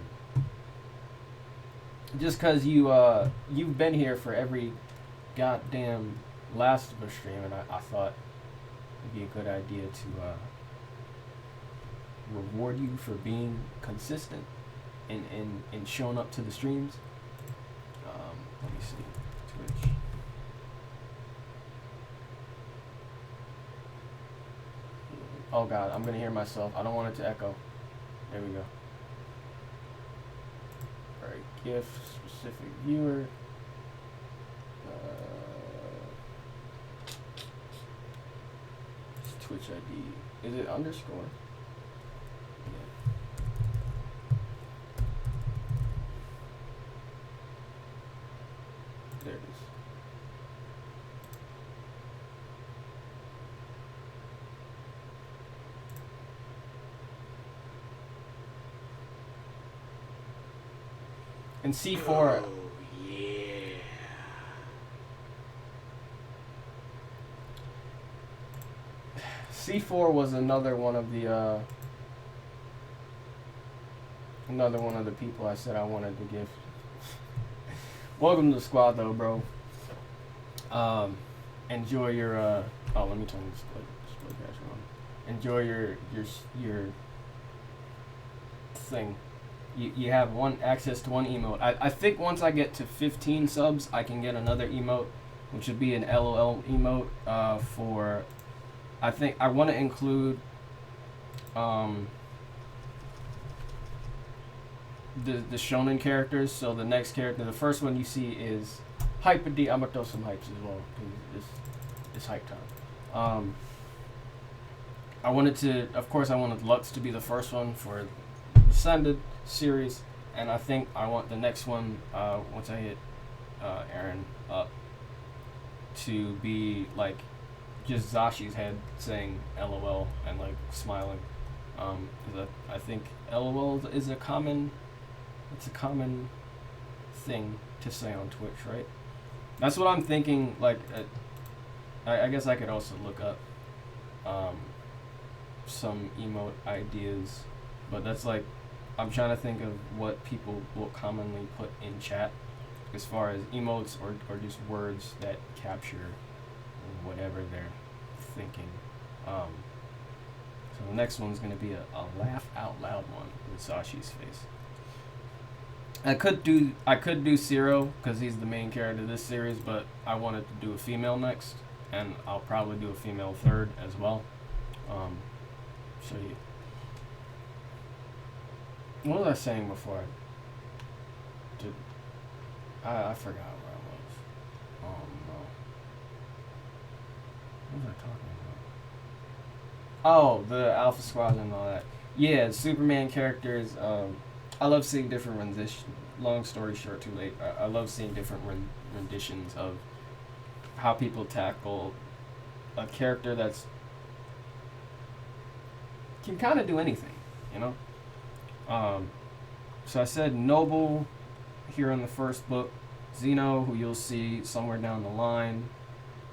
Just because you've been here for every goddamn Last of Us stream, and I thought it'd be a good idea to reward you for being consistent and showing up to the streams. Let me see. Twitch. Oh god, I'm gonna hear myself. I don't want it to echo. There we go. Alright, gift specific viewer. Twitch ID. Is it underscore? Yeah. There it is. And C4. Oh, yeah. C4 was another one of the people I said I wanted to give. Welcome to the squad, though, bro. Enjoy your oh, let me turn this display capture on. Enjoy your thing. You have access to one emote. I think once I get to 15 subs, I can get another emote, which would be an LOL emote for. I think I want to include the shonen characters. So the next character, the first one you see is Hyper D. I'm gonna throw some hypes as well. It's hype time. I wanted Lux to be the first one for Ascended series, and I think I want the next one once I hit Aaron up to be like just Zashi's head saying LOL and like smiling. I think LOL is a common thing to say on Twitch, right? That's what I'm thinking. Like, I guess I could also look up some emote ideas, but that's like, I'm trying to think of what people will commonly put in chat as far as emotes or just words that capture whatever they're thinking. So the next one's gonna be a laugh out loud one with Sashi's face. I could do Zero because he's the main character of this series, but I wanted to do a female next, and I'll probably do a female third as well. So yeah. What was I saying before? I forgot where I was. Oh no. What was I talking about? Oh, the Alpha Squadron and all that. Yeah, Superman characters. I love seeing different renditions. Long story short, too late. I love seeing different renditions of how people tackle a character that's can kind of do anything, you know. So I said Noble here in the first book, Zeno, who you'll see somewhere down the line,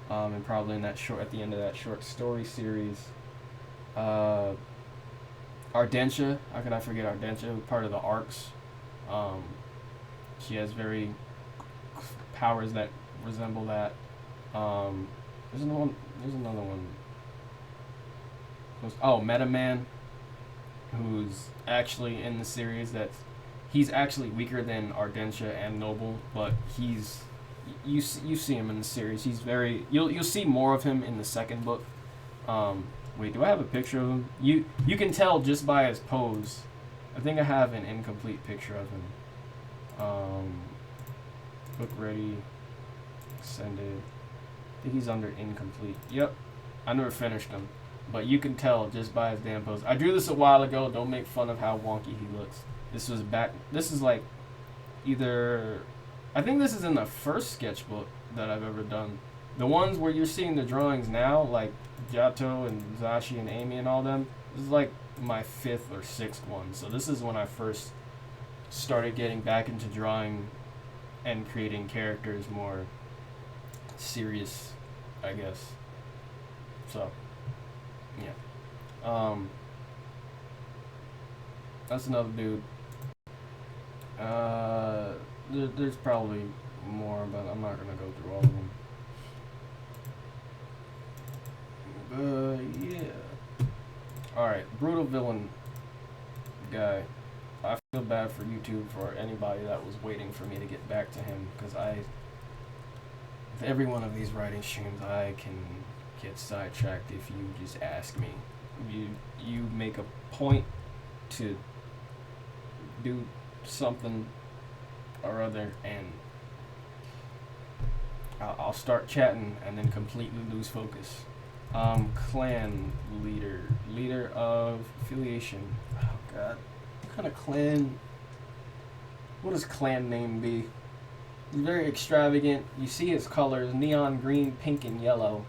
and probably in that at the end of that short story series. Ardentia, how could I forget Ardentia? Part of the Arcs. She has very powers that resemble that. There's another one. Oh, Metaman, who's actually in the series. He's actually weaker than Ardentia and Noble, but you see him in the series. He's you'll see more of him in the second book. Wait, do I have a picture of him? You can tell just by his pose. I think I have an incomplete picture of him. Book ready, extended. I think he's under incomplete. Yep, I never finished him, but you can tell just by his damn pose. I drew this a while ago. Don't make fun of how wonky he looks. This is like either. I think this is in the first sketchbook that I've ever done. The ones where you're seeing the drawings now, like Jato and Zashi and Amy and all them, this is like my 5th or 6th one. So this is when I first started getting back into drawing and creating characters more serious, I guess. So, yeah. That's another dude. There's probably more, but I'm not gonna go through all of them. Yeah. Alright, brutal villain guy. I feel bad for YouTube, for anybody that was waiting for me to get back to him, because with every one of these writing streams, I can get sidetracked if you just ask me. You make a point to do something or other, and I'll start chatting and then completely lose focus. Clan leader of affiliation. Oh God, what kind of clan? What does clan name be? It's very extravagant. You see his colors: neon green, pink, and yellow.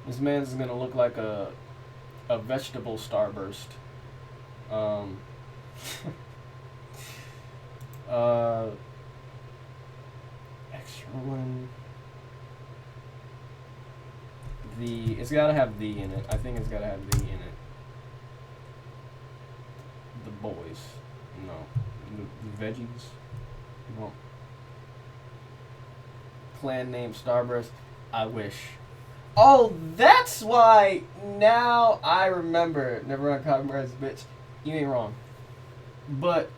This man's gonna look like a vegetable starburst. Um, extra one. It's gotta have the in it. I think it's gotta have the in it. The boys. No. The veggies. Well. Clan name Starburst. I wish. Oh, that's why now I remember. Never on Cogmer's bitch. You ain't wrong. But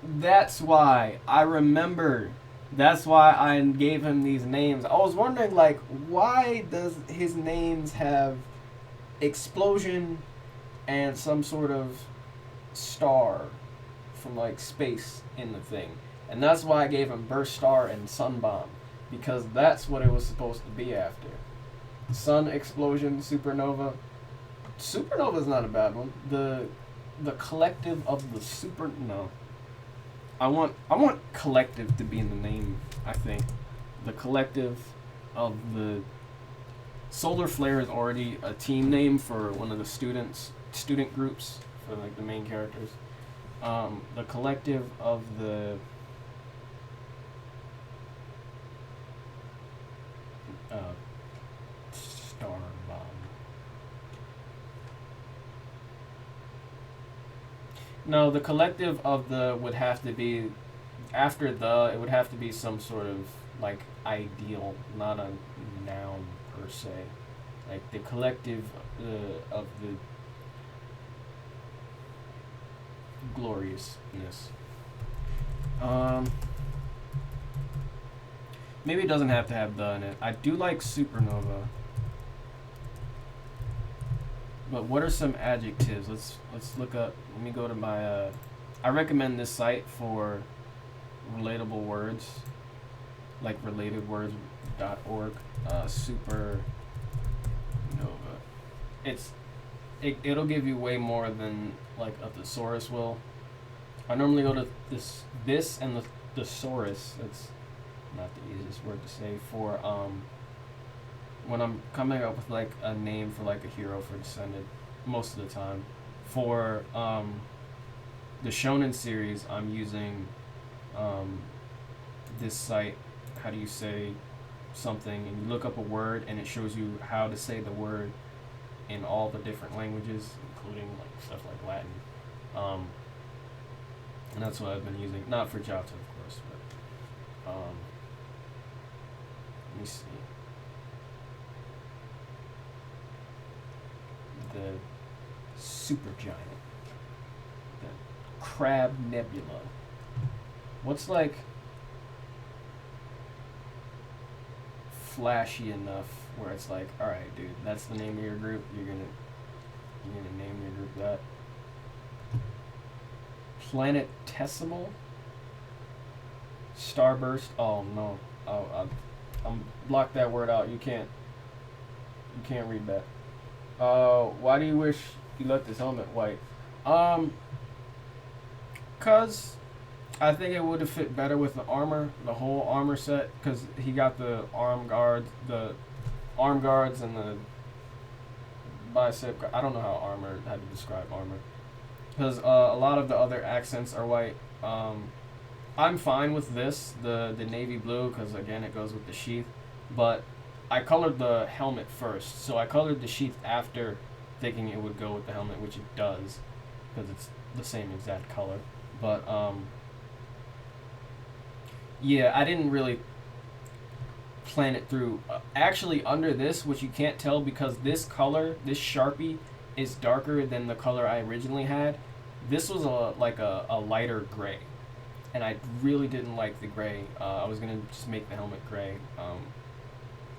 that's why I remember. That's why I gave him these names. I was wondering, like, why does his names have explosion and some sort of star from, like, space in the thing? And that's why I gave him Burst Star and Sun Bomb, because that's what it was supposed to be after. Sun explosion, supernova. Supernova's not a bad one. The collective of the super. No. I want collective to be in the name, I think. The collective of the Solar Flare is already a team name for one of the student groups for like the main characters. The collective of the Star Bomb. No, the collective of the would have to be after the. It would have to be some sort of like ideal, not a noun per se. Like the collective of the gloriousness. Maybe it doesn't have to have the in it. I do like supernova. But what are some adjectives? Let's look up. Let me go to my. I recommend this site for relatable words, like relatedwords.org. Supernova. It'll give you way more than like a thesaurus will. I normally go to this and the thesaurus. It's not the easiest word to say for when I'm coming up with like a name for like a hero for Descended, most of the time. For the Shonen series, I'm using this site. How do you say something? And you look up a word, and it shows you how to say the word in all the different languages, including like stuff like Latin. And that's what I've been using. Not for Jota, of course, but let me see. The Supergiant. The Crab Nebula. What's like flashy enough where it's like, alright dude, that's the name of your group, you're gonna name your group that. Planetesimal Starburst. Oh no. I'm block that word out. You can't read that. Why do you wish you left this helmet white? Cause I think it would have fit better with the armor, the whole armor set, cause he got the arm guards and the bicep. I don't know how to describe armor. Because a lot of the other accents are white. I'm fine with this, the navy blue, because again it goes with the sheath. But I colored the helmet first, so I colored the sheath after, thinking it would go with the helmet, which it does, because it's the same exact color. But yeah, I didn't really plan it through. Actually, under this, which you can't tell because this color, this Sharpie, is darker than the color I originally had. This was a lighter gray, and I really didn't like the gray. I was gonna just make the helmet gray,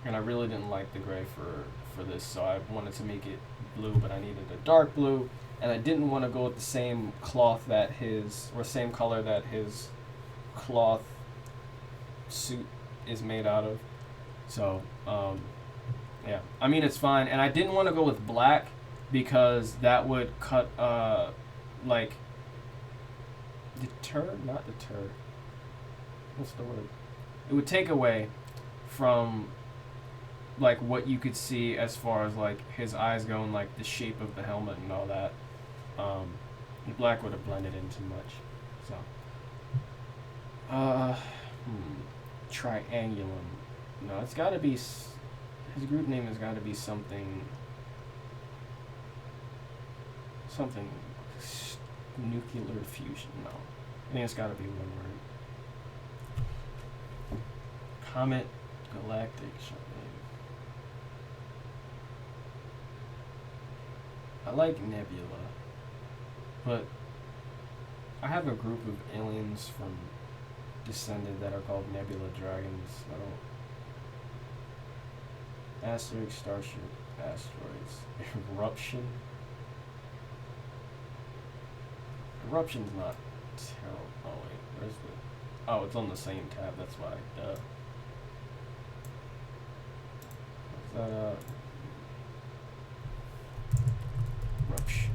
and I really didn't like the gray for this, so I wanted to make it blue, but I needed a dark blue, and I didn't want to go with the same cloth same color that his cloth suit is made out of. So, yeah. I mean, it's fine. And I didn't want to go with black because that would cut, like, deter? Not deter. What's the word? It would take away from, like, what you could see as far as, like, his eyes go and, like, the shape of the helmet and all that. Black would have blended in too much. So, Triangulum. No, it's got to be. His group name has got to be something. Something. Nuclear fusion. No, I think it's got to be one word. Comet Galactic. I like Nebula, but I have a group of aliens from Descended that are called Nebula Dragons. I don't. Asteroid, Starship, Asteroids, Eruption. Eruption's not terrible. Oh wait, where's the? Oh, it's on the same tab. That's why. Duh. What's that? Eruption.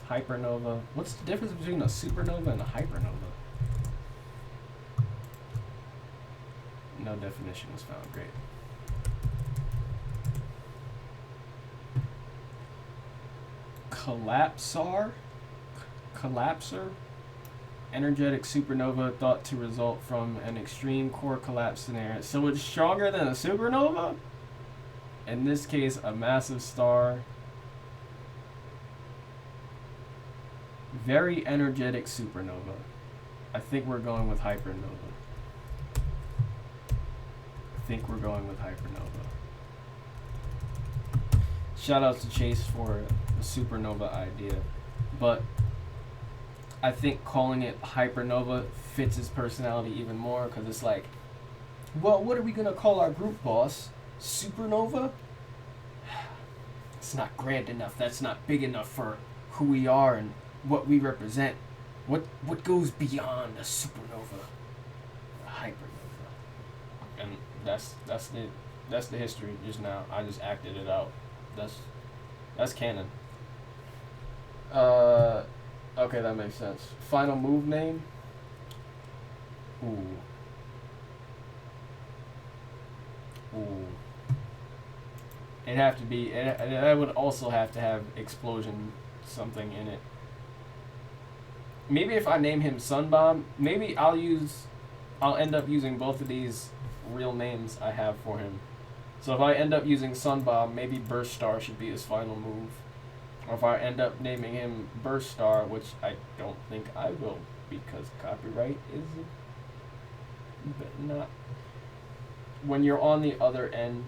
Hypernova. What's the difference between a supernova and a hypernova? No definition was found. Great. Collapsar? Collapsar? Energetic supernova thought to result from an extreme core collapse scenario. So it's stronger than a supernova? In this case, a massive star. Very energetic supernova. I think we're going with hypernova. Shout out to Chase for the supernova idea. But I think calling it hypernova fits his personality even more because it's like, well, what are we going to call our group, boss? Supernova? It's not grand enough. That's not big enough for who we are and what we represent. What goes beyond a supernova? A hypernova. And that's the history just now. I just acted it out. That's canon. Okay, that makes sense. Final move name? Ooh. It'd have to be. I would also have to have explosion something in it. Maybe if I name him Sunbomb, maybe I'll end up using both of these real names I have for him. So if I end up using Sunbomb, maybe Burst Star should be his final move. Or if I end up naming him Burst Star, which I don't think I will, because copyright is not. When you're on the other end,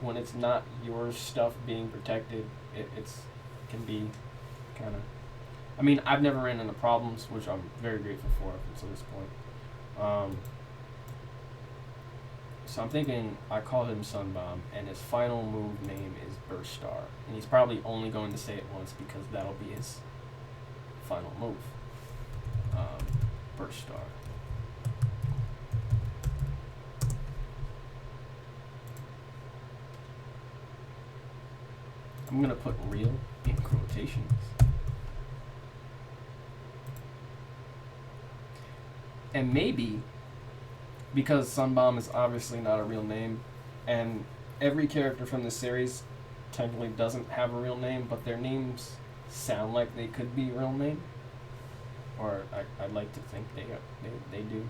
when it's not your stuff being protected, it can be kind of. I mean, I've never ran into problems, which I'm very grateful for up until this point. So I'm thinking I call him Sunbomb, and his final move name is Burst Star. And he's probably only going to say it once because that'll be his final move. Burst Star. I'm going to put real in quotations. And maybe, because Sunbomb is obviously not a real name, and every character from the series technically doesn't have a real name, but their names sound like they could be a real name. Or I'd like to think they do.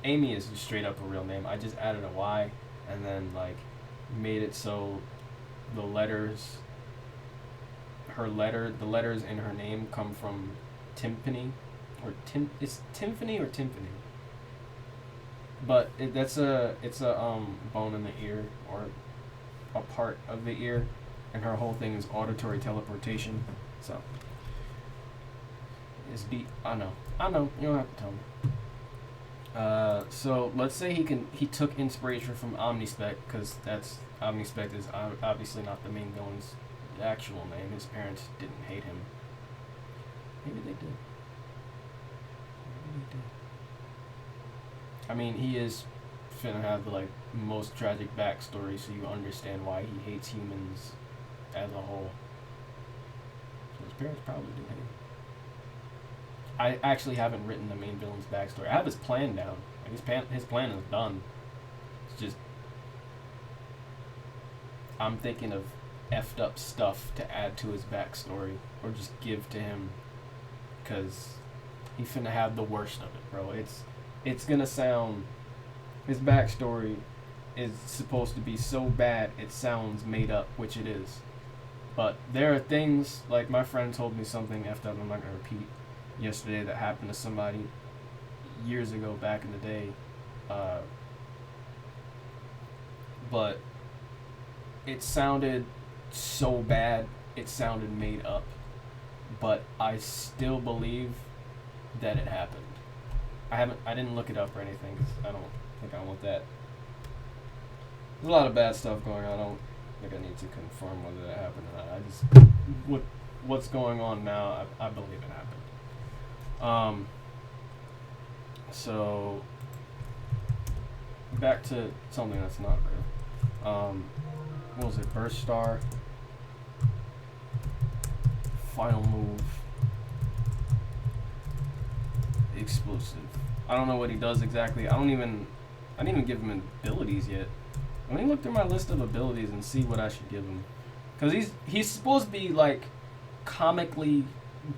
Amy is just straight up a real name. I just added a Y and then like made it so the letters in her name come from timpani. It's Timpani or Timpani. But it's a bone in the ear or a part of the ear, and her whole thing is auditory teleportation. So it's deep. I know. You don't have to tell me. So let's say he took inspiration from Omnispec, because Omnispec is obviously not the main villain's actual name. His parents didn't hate him. Maybe they did. I mean, he is finna have the like most tragic backstory, so you understand why he hates humans as a whole. So his parents probably do hate him. I actually haven't written the main villain's backstory. I have his plan down. Like his plan is done. It's just I'm thinking of effed up stuff to add to his backstory or just give to him, because he finna have the worst of it, bro. It's gonna sound, his backstory is supposed to be so bad it sounds made up, which it is. But there are things, like my friend told me something effed up I'm not gonna repeat yesterday that happened to somebody years ago back in the day. But it sounded so bad it sounded made up. But I still believe that it happened. I didn't look it up or anything because I don't think I want that. There's a lot of bad stuff going on. I don't think I need to confirm whether that happened or not. I just what's going on now, I believe it happened. So back to something that's not real. What was it? Burst Star. Final move. Explosive. I don't know what he does exactly. I didn't even give him abilities yet. Let me look through my list of abilities and see what I should give him. Because he's supposed to be like comically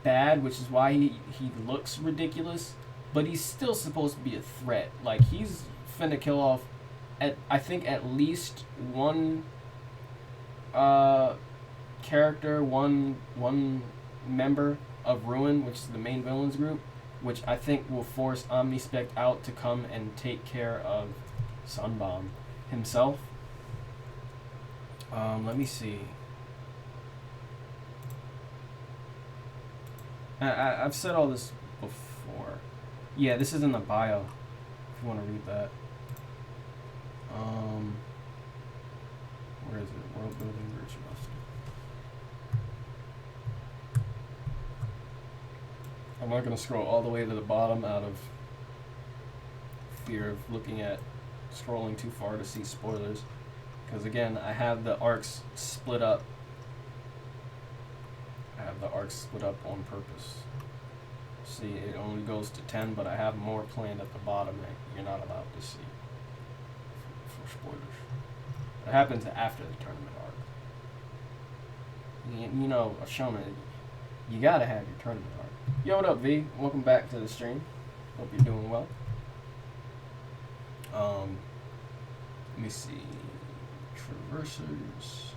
bad, which is why he looks ridiculous. But he's still supposed to be a threat. Like, he's finna kill off I think at least one character, one member of Ruin, which is the main villains group, which I think will force Omnispec out to come and take care of Sunbomb himself. Let me see. I've said all this before. Yeah, this is in the bio, if you want to read that. Where is it? World Building Virtue Master. I'm not going to scroll all the way to the bottom out of fear of scrolling too far to see spoilers. Because again, I have the arcs split up. On purpose. See, it only goes to 10, but I have more planned at the bottom that you're not allowed to see for spoilers. It happens after the tournament arc. You know, Shona, you gotta have your tournament arc. Yo, what up, V? Welcome back to the stream. Hope you're doing well. Let me see. Traversers.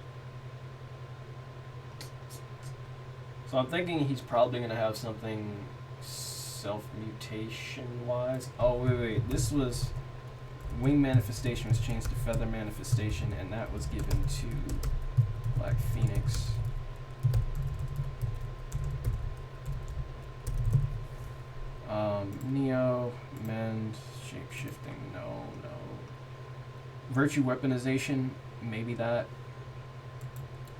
So I'm thinking he's probably gonna have something self-mutation wise. Oh wait, this was Wing Manifestation was changed to Feather Manifestation, and that was given to Black Phoenix. Neo, Mend, Shapeshifting, no. Virtue Weaponization, maybe that.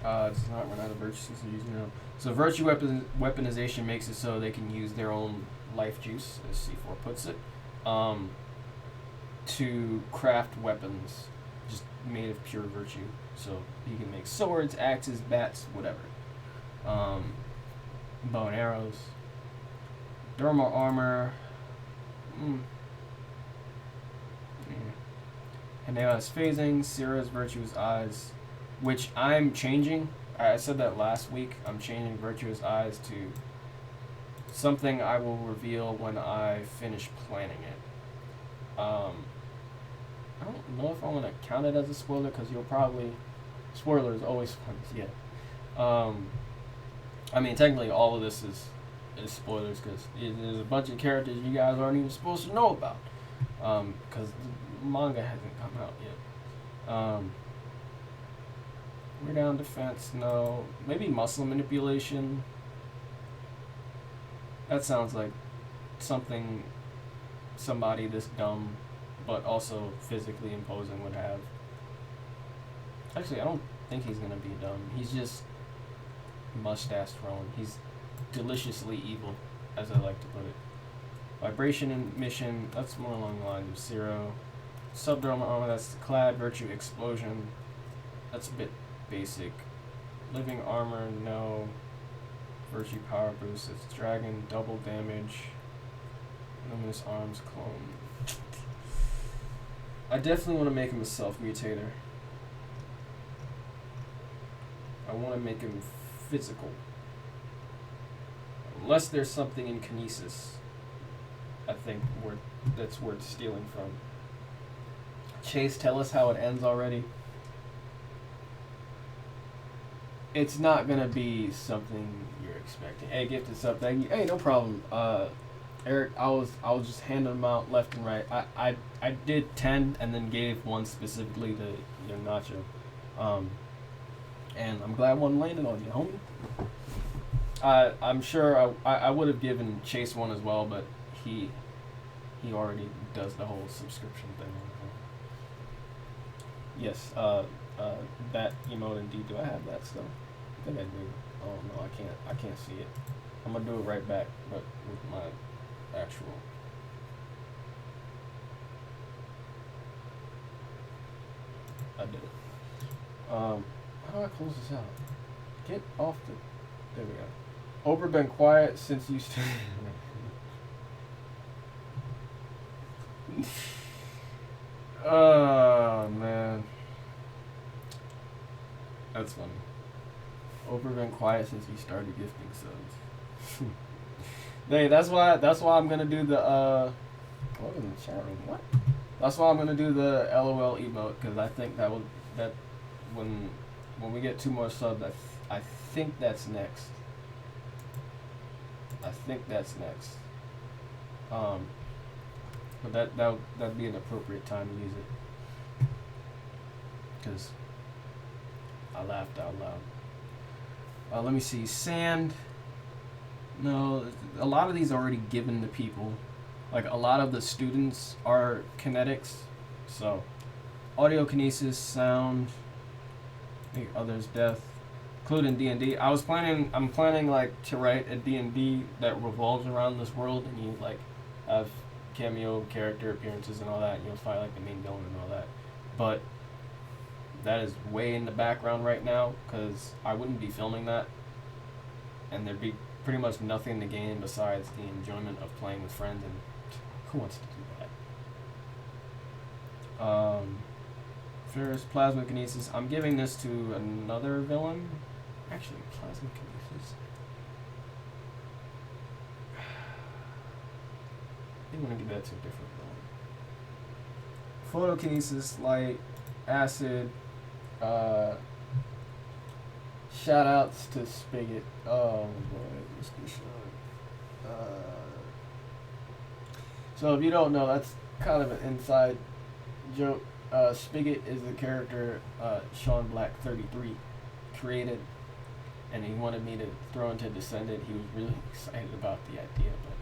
Does not run out of virtue season using it. So Virtue Weaponization makes it so they can use their own life juice, as C4 puts it, to craft weapons just made of pure virtue. So you can make swords, axes, bats, whatever. Bow and arrows. Dermal armor. Hanea's phasing, Sierra's Virtuous Eyes, which I'm changing. I said that last week. I'm changing Virtuous Eyes to something I will reveal when I finish planning it. I don't know if I want to count it as a spoiler, because you'll probably... Spoiler is always fun, yeah. I mean, technically all of this is spoilers, because there's a bunch of characters you guys aren't even supposed to know about. Because the manga hasn't come out yet. We're down defense, no. Maybe muscle manipulation. That sounds like something somebody this dumb but also physically imposing would have. Actually, I don't think he's gonna be dumb. He's just mustache thrown. He's deliciously evil, as I like to put it. Vibration emission, that's more along the lines of zero. Subdermal armor, that's clad. Virtue explosion, that's a bit basic. Living armor, no. Virtue power boost, it's dragon, double damage. Luminous arms clone. I definitely want to make him a self-mutator. I want to make him physical. Unless there's something in Kinesis, I think that's worth stealing from. Chase, tell us how it ends already. It's not gonna be something you're expecting. Hey, gifted sub, thank you. Hey, no problem. Eric, I was just handing them out left and right. I did 10 and then gave one specifically to Young Nacho. And I'm glad one landed on you, homie. I'm sure I would have given Chase one as well, but he already does the whole subscription thing. Yes, that emote indeed. Do I have that still? I think I do. Oh no, I can't see it. I'm gonna do it right back, but with my actual. I did it. How do I close this out? Get off the. There we go. Oprah been quiet since you. Oh man, that's funny. Oprah been quiet since you started gifting subs. Hey, that's why I'm gonna do the what was in the chat room? What? That's why I'm gonna do the LOL emote, because I think that when we get 2 more subs, I think that's next. But that'd be an appropriate time to use it, because I laughed out loud. Let me see. Sand. No, a lot of these are already given to people. Like, a lot of the students are kinetics. So, audiokinesis, sound, I think others, death, including D&D. I'm planning like to write a D&D that revolves around this world, and you like have cameo character appearances and all that, and you'll fight like the main villain and all that. But that is way in the background right now, because I wouldn't be filming that, and there'd be pretty much nothing to gain besides the enjoyment of playing with friends, and who wants to do that? First, plasma kinesis. I'm giving this to another villain. Actually, plasma kinesis. I think I'm gonna give that to a different villain. Photokinesis, light, acid. Shout outs to Spigot. Oh boy, Mr. Sean. So if you don't know, that's kind of an inside joke. Spigot is the character Sean Black 33 created, and he wanted me to throw into Descendant. He was really excited about the idea, but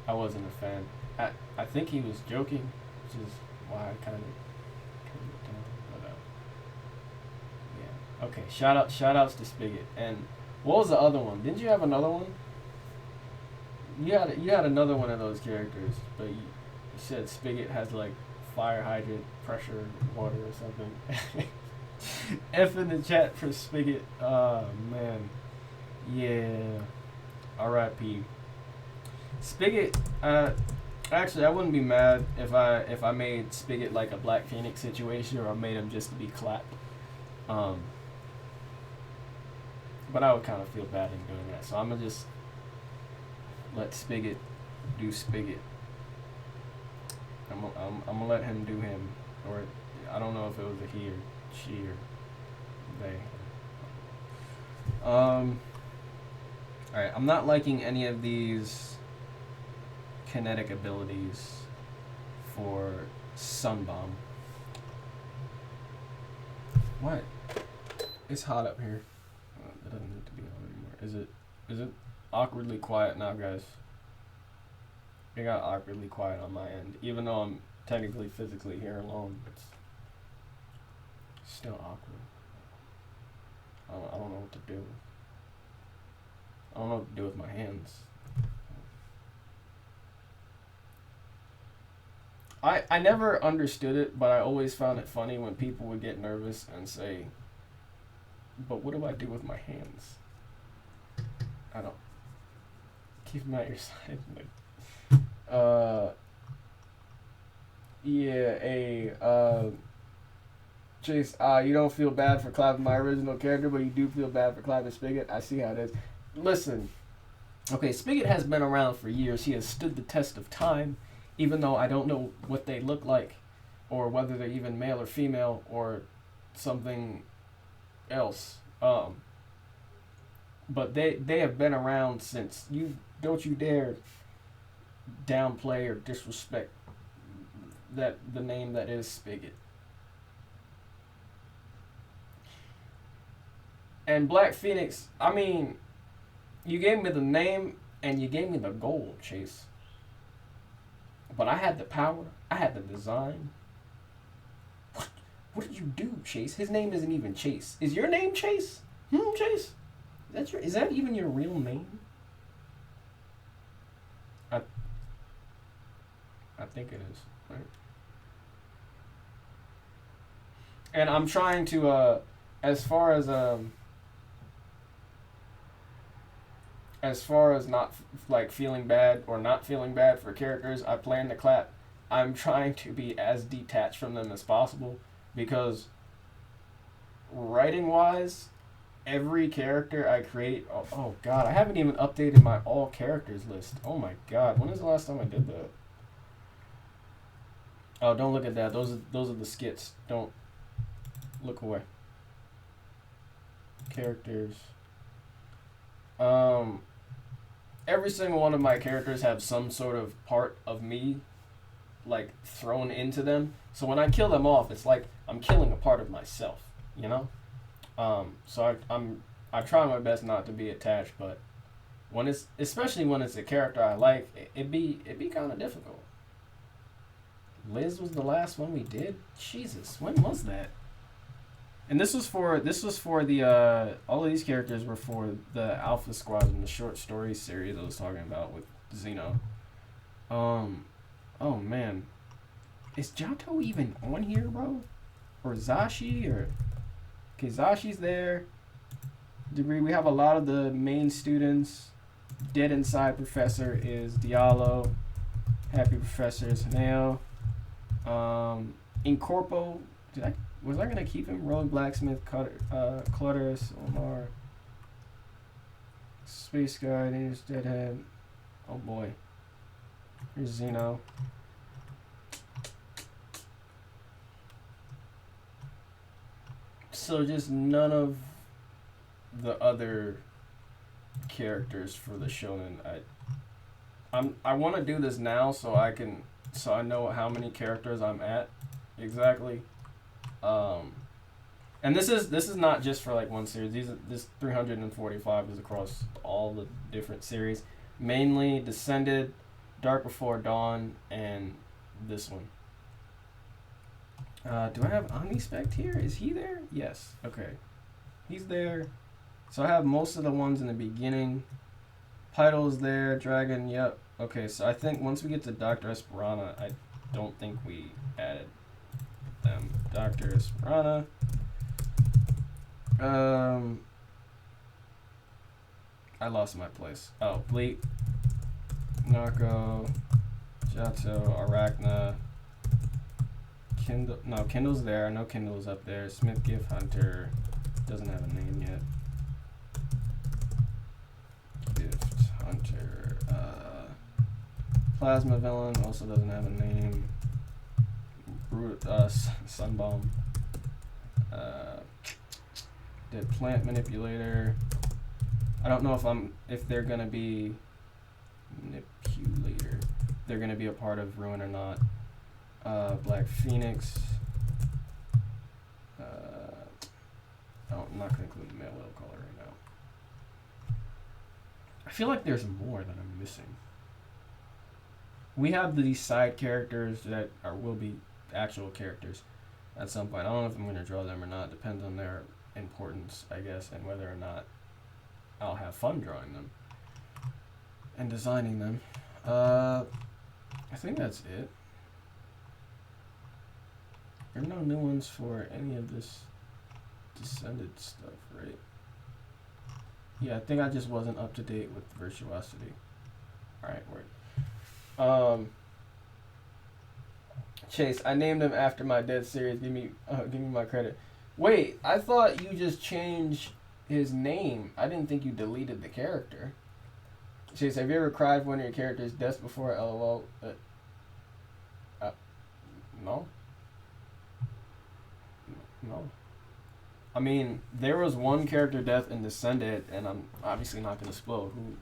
I wasn't a fan. I think he was joking, which is why I kind of turned it down. But yeah, okay. Shout outs to Spigot. And what was the other one? Didn't you have another one? You had another one of those characters, but you said Spigot has like fire hydrant, pressure, water, or something. F in the chat for Spigot. Oh man, yeah. R.I.P. Spigot. Actually, I wouldn't be mad if I made Spigot like a Black Phoenix situation, or I made him just to be clapped. But I would kind of feel bad in doing that, so I'm gonna just let Spigot do Spigot. I'm gonna let him do him, or I don't know if it was a he or she or they. Alright, I'm not liking any of these kinetic abilities for Sunbomb. What? It's hot up here. It doesn't need to be on anymore. Is it awkwardly quiet now, guys? It got awkwardly quiet on my end, even though I'm technically physically here alone. It's still awkward. I don't know what to do. I don't know what to do with my hands. I never understood it, but I always found it funny when people would get nervous and say, "But what do I do with my hands?" I don't keep them at your side. Like, yeah, Chase, you don't feel bad for clapping my original character, but you do feel bad for clapping Spigot. I see how it is. Listen, okay, Spigot has been around for years. He has stood the test of time, even though I don't know what they look like, or whether they're even male or female, or something else. But they have been around since. You don't you dare downplay or disrespect that the name that is Spigot. And Black Phoenix, I mean, you gave me the name and you gave me the goal, Chase. But I had the power, I had the design. What did you do, Chase? His name isn't even Chase. Is your name Chase? Chase? Is that even your real name? I think it is, right? And I'm trying to as far as not like feeling bad or not feeling bad for characters I plan to clap, I'm trying to be as detached from them as possible because writing wise, every character I create, oh god, I haven't even updated my all characters list. Oh my god, when is the last time I did that? Oh, don't look at that. Those are the skits. Don't look away. Characters. Every single one of my characters have some sort of part of me like thrown into them. So when I kill them off, it's like I'm killing a part of myself, you know? So I try my best not to be attached, but when it's especially when it's a character I like, it'd be kind of difficult. Liz was the last one we did. Jesus, when was that? And this was for the all of these characters were for the Alpha Squadron, the short story series I was talking about with Xeno. Oh man, is Jato even on here, bro? Or Zashi or okay, Zashi's there. Degree, we have a lot of the main students. Dead Inside Professor is Diallo. Happy Professor is Haneo. Incorpo, was I gonna keep him? Rogue Blacksmith, Clutters, Omar, Space Guy, Dangerous Deadhead. Oh boy. Here's Xeno. So just none of the other characters for the shonen. I want to do this now so I know how many characters I'm at exactly. And this is not just for like one series. This 345 is across all the different series, mainly Descended, Dark Before Dawn, and this one. Do I have Omnispect here? Is he there? Yes. Okay, he's there. So I have most of the ones in the beginning. Pyto's there. Dragon. Yep. Okay. So I think once we get to Dr. Esperana, I don't think we added them. Dr. Esperana. I lost my place. Oh, Bleak, Narco, Jato, Arachna, Kindle. No, Kindle's there. I know Kindle's up there. Smith Gift Hunter doesn't have a name yet. Gift Hunter. Plasma Villain also doesn't have a name. Sunbomb. Dead Plant Manipulator. I don't know if they're gonna be manipulator. They're gonna be a part of Ruin or not. Black Phoenix. I'm not gonna include the male will color right now. I feel like there's more that I'm missing. We have these side characters that will be actual characters at some point. I don't know if I'm gonna draw them or not. Depends on their importance, I guess, and whether or not I'll have fun drawing them and designing them. I think that's it. There are no new ones for any of this Descended stuff, right? Yeah, I think I just wasn't up to date with Virtuosity. Alright, word. Chase, I named him after my dead series. Give me my credit. Wait, I thought you just changed his name. I didn't think you deleted the character. Chase, have you ever cried for one of your characters' deaths before? LOL. No. No. I mean, there was one character death in Descended, and I'm obviously not going to spoil who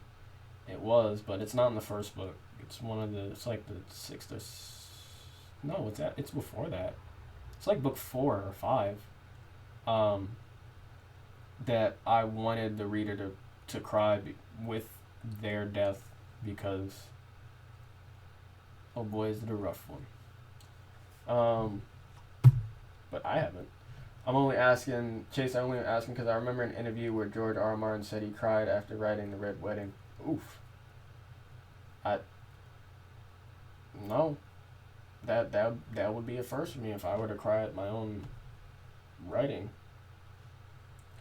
it was, but it's not in the first book. It's one of the. It's like the sixth or. No, it's that. It's before that. It's like book 4 or 5. That I wanted the reader to cry with their death because. Oh boy, is it a rough one. But I haven't. I'm only asking, Chase, I'm only asking because I remember an interview where George R. R. Martin said he cried after writing The Red Wedding. Oof. No. That would be a first for me if I were to cry at my own writing.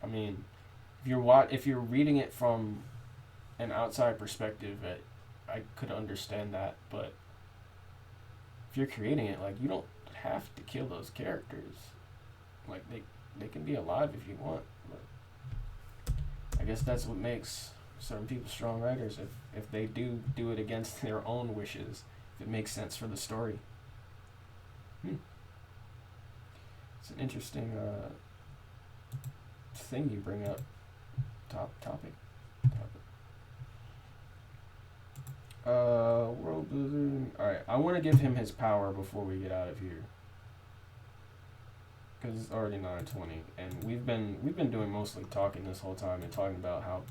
I mean, if you're reading it from an outside perspective, I could understand that, but if you're creating it, like, you don't have to kill those characters. Like, they can be alive if you want, but I guess that's what makes certain people strong writers. If they do it against their own wishes, if it makes sense for the story. It's an interesting thing you bring up. Topic. World Blizzard. Alright, I want to give him his power before we get out of here. Because it's already 9:20, and we've been doing mostly talking this whole time and talking about how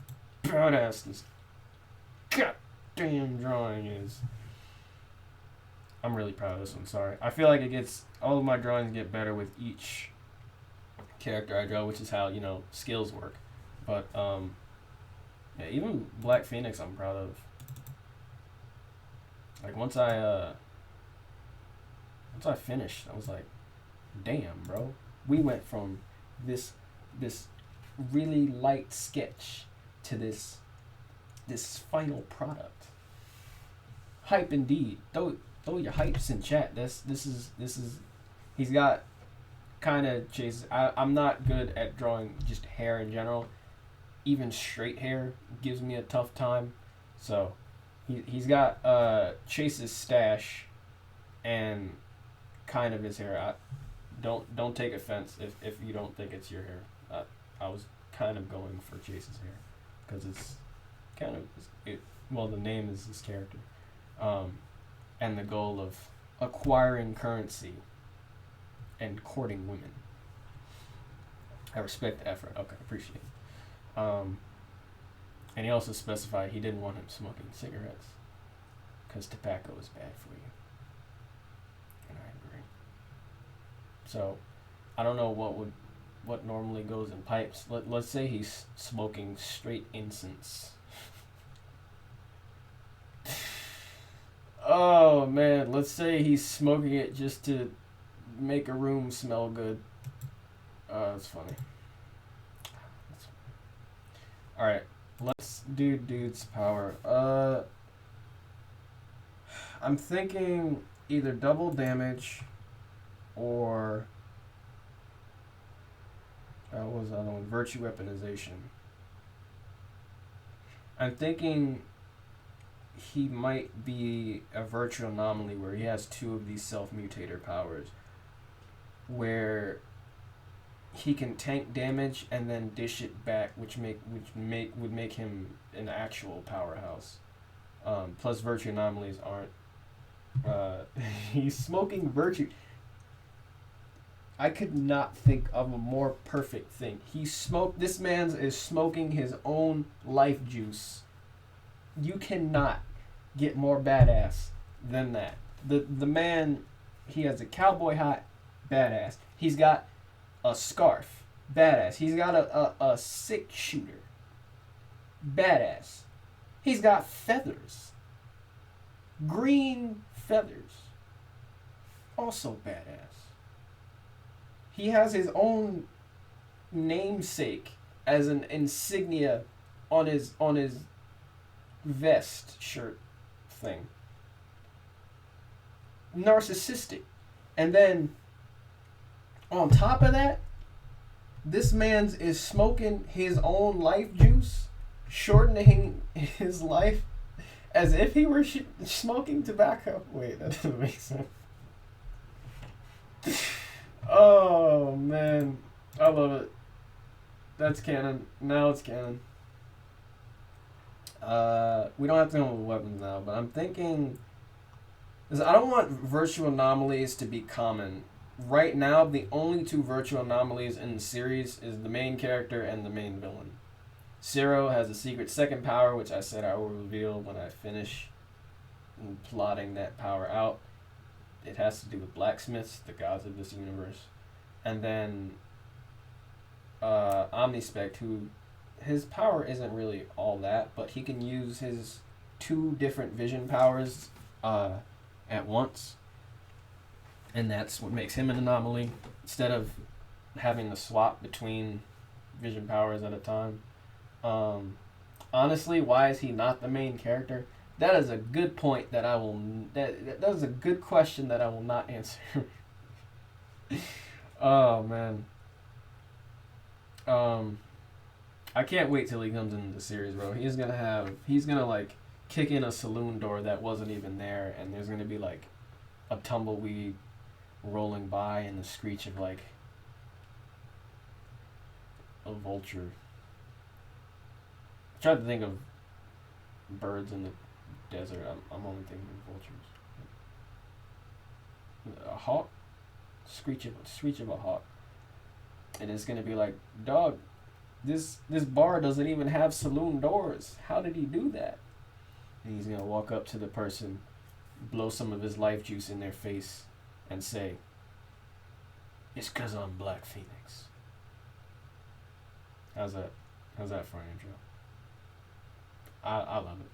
badass this goddamn drawing is. I'm really proud of this one. Sorry, I feel like all of my drawings get better with each character I draw, which is how skills work. But yeah, even Black Phoenix, I'm proud of. Like once I finished, I was like, damn, bro. We went from this really light sketch to this final product. Hype indeed. Throw your hypes in chat. This is he's got kind of Chase. I'm not good at drawing just hair in general. Even straight hair gives me a tough time. So he's got Chase's stash and kind of his hair. Don't take offense if you don't think it's your hair. I was kind of going for Chase's hair because it's kind of well, the name is his character, and the goal of acquiring currency and courting women. I respect the effort. Okay, appreciate it. And he also specified he didn't want him smoking cigarettes because tobacco is bad for you. And I agree. So, I don't know what normally goes in pipes. Let's say he's smoking straight incense. Oh man, let's say he's smoking it just to make a room smell good. That's funny. Alright, let's do dude's power. I'm thinking either double damage or what was the other one? Virtue weaponization. I'm thinking he might be a virtue anomaly where he has 2 of these self-mutator powers, where he can tank damage and then dish it back, which would make him an actual powerhouse. Plus, virtue anomalies aren't. He's smoking virtue. I could not think of a more perfect thing. This man is smoking his own life juice. You cannot get more badass than that. The man, he has a cowboy hat, badass. He's got a scarf, badass. He's got a 6-shooter, badass. He's got feathers, green feathers, also badass. he has his own namesake as an insignia on his vest shirt thing. Narcissistic. And then on top of that, this man's is smoking his own life juice, shortening his life as if he were smoking tobacco. Wait, that doesn't make sense. Oh man, I love it. That's canon. Now it's canon. We don't have to go with weapons now, but I'm thinking, because I don't want virtual anomalies to be common. Right now, the only two virtual anomalies in the series is the main character and the main villain. Zero has a secret second power, which I said I will reveal when I finish plotting that power out. It has to do with blacksmiths, the gods of this universe. And then Omnispect, who his power isn't really all that, but he can use his two different vision powers at once. And that's what makes him an anomaly. Instead of having to swap between vision powers at a time. Honestly, why is he not the main character? That is a good point that I will... That is a good question that I will not answer. Oh, man. I can't wait till he comes into the series, bro. He's gonna, like, kick in a saloon door that wasn't even there, and there's gonna be, like, a tumbleweed rolling by and the screech of, like, a vulture. I tried to think of birds in the desert. I'm only thinking of vultures. A hawk? Screech of a hawk. And it's gonna be like, dog, this bar doesn't even have saloon doors. How did he do that? And he's gonna walk up to the person, blow some of his life juice in their face, and say, "It's 'cause I'm Black Phoenix." How's that for an intro? I love it.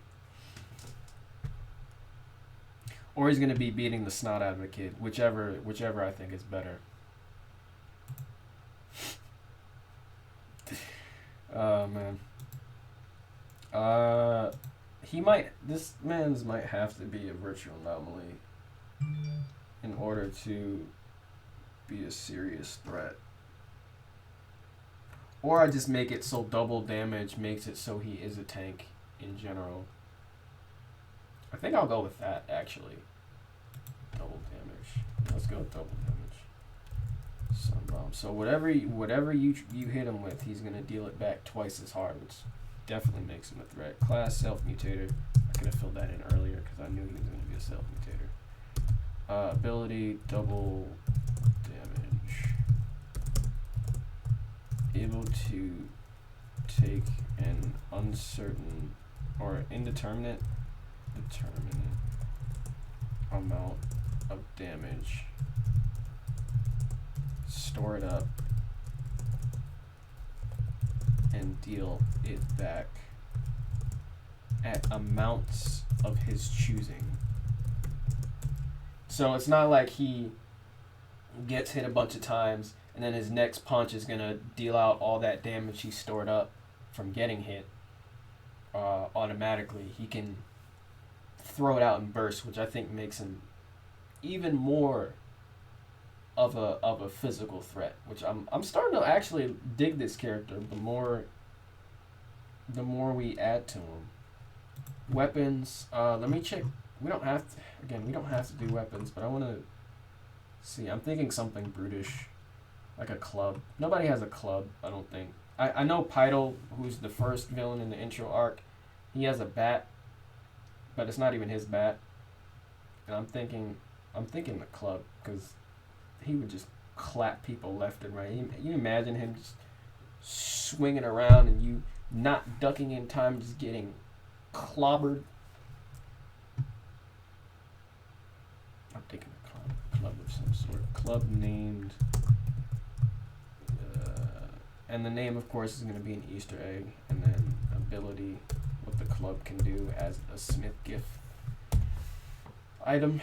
Or he's gonna be beating the snot out of the kid, whichever I think is better. Oh man. This man's might have to be a virtual anomaly in order to be a serious threat. Or I just make it so double damage makes it so he is a tank in general. I think I'll go with that, actually. Double damage. Let's go with double damage. Sunbomb. So whatever you hit him with, he's going to deal it back twice as hard, which definitely makes him a threat. Class self-mutator. I could have filled that in earlier because I knew he was going to be a self-mutator. Ability, double damage. Able to take an uncertain or determinate amount of damage, store it up, and deal it back at amounts of his choosing. So it's not like he gets hit a bunch of times and then his next punch is gonna deal out all that damage he stored up from getting hit automatically. He can throw it out in bursts, which I think makes him even more of a physical threat. Which I'm starting to actually dig this character. The more we add to him. Weapons. Let me check. We don't have to do weapons, but I want to see. I'm thinking something brutish, like a club. Nobody has a club, I don't think. I know Pytal, who's the first villain in the intro arc, he has a bat, but it's not even his bat. And I'm thinking the club, because he would just clap people left and right. You imagine him just swinging around and you not ducking in time, just getting clobbered. I'm thinking a club of some sort. Club named... and the name, of course, is going to be an Easter egg. And then ability, what the club can do as a Smith gift item.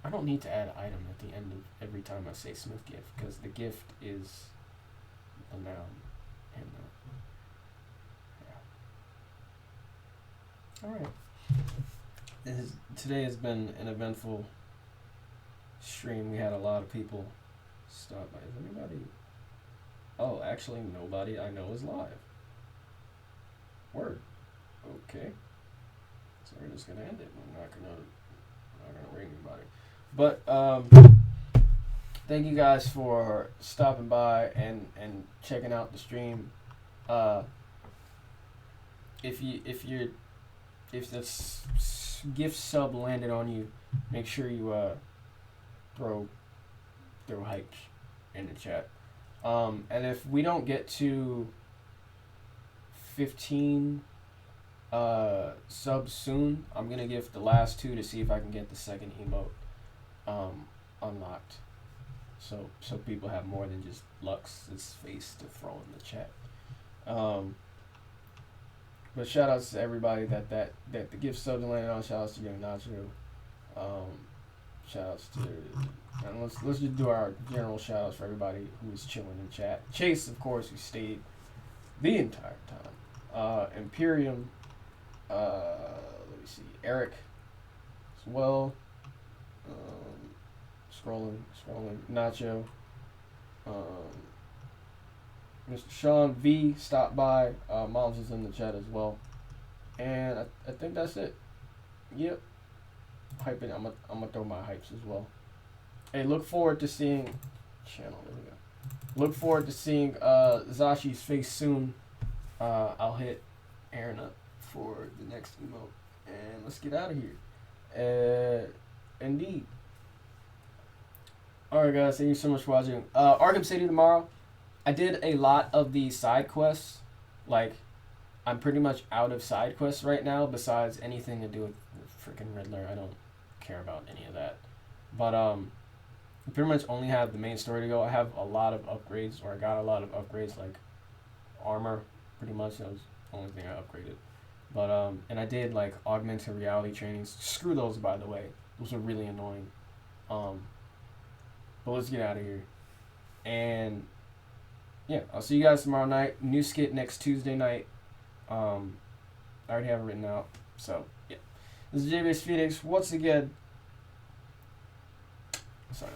I don't need to add an item at the end of every time I say Smith gift because the gift is a noun. And yeah. All right. Today has been an eventful stream. We had a lot of people stop by. Is anybody? Oh, actually, nobody I know is live. Word. Okay. So we're just gonna end it. I'm not gonna ring anybody. But thank you guys for stopping by and checking out the stream. If this gift sub landed on you, make sure you throw hype in the chat. And if we don't get to 15 subs soon, I'm gonna give the last 2 to see if I can get the second emote unlocked. So people have more than just Lux's face to throw in the chat. But shout outs to everybody that the gift subs landed on. Shout outs to Young Nacho. Shout outs to, and let's just do our general shout outs for everybody who was chilling in chat. Chase, of course, who stayed the entire time. Imperium, let me see, Eric as well. Scrolling, Nacho. Mr. Sean V stopped by. Moms is in the chat as well. And I think that's it. Yep. Hyping. I'm gonna throw my hypes as well. Hey, look forward to seeing channel. There we go. Look forward to seeing Zashi's face soon. I'll hit Aaron up for the next emote. And let's get out of here. Indeed. Alright guys, thank you so much for watching. Arkham City tomorrow. I did a lot of the side quests. Like, I'm pretty much out of side quests right now, besides anything to do with freaking Riddler. I don't care about any of that. But I pretty much only have the main story to go. I have a lot of upgrades, or I got a lot of upgrades, like armor, pretty much. That was the only thing I upgraded. But and I did like augmented reality trainings. Screw those, by the way. Those are really annoying. But let's get out of here. And yeah, I'll see you guys tomorrow night. New skit next Tuesday night. I already have it written out. So yeah, this is JBase Phoenix once again. Sorry.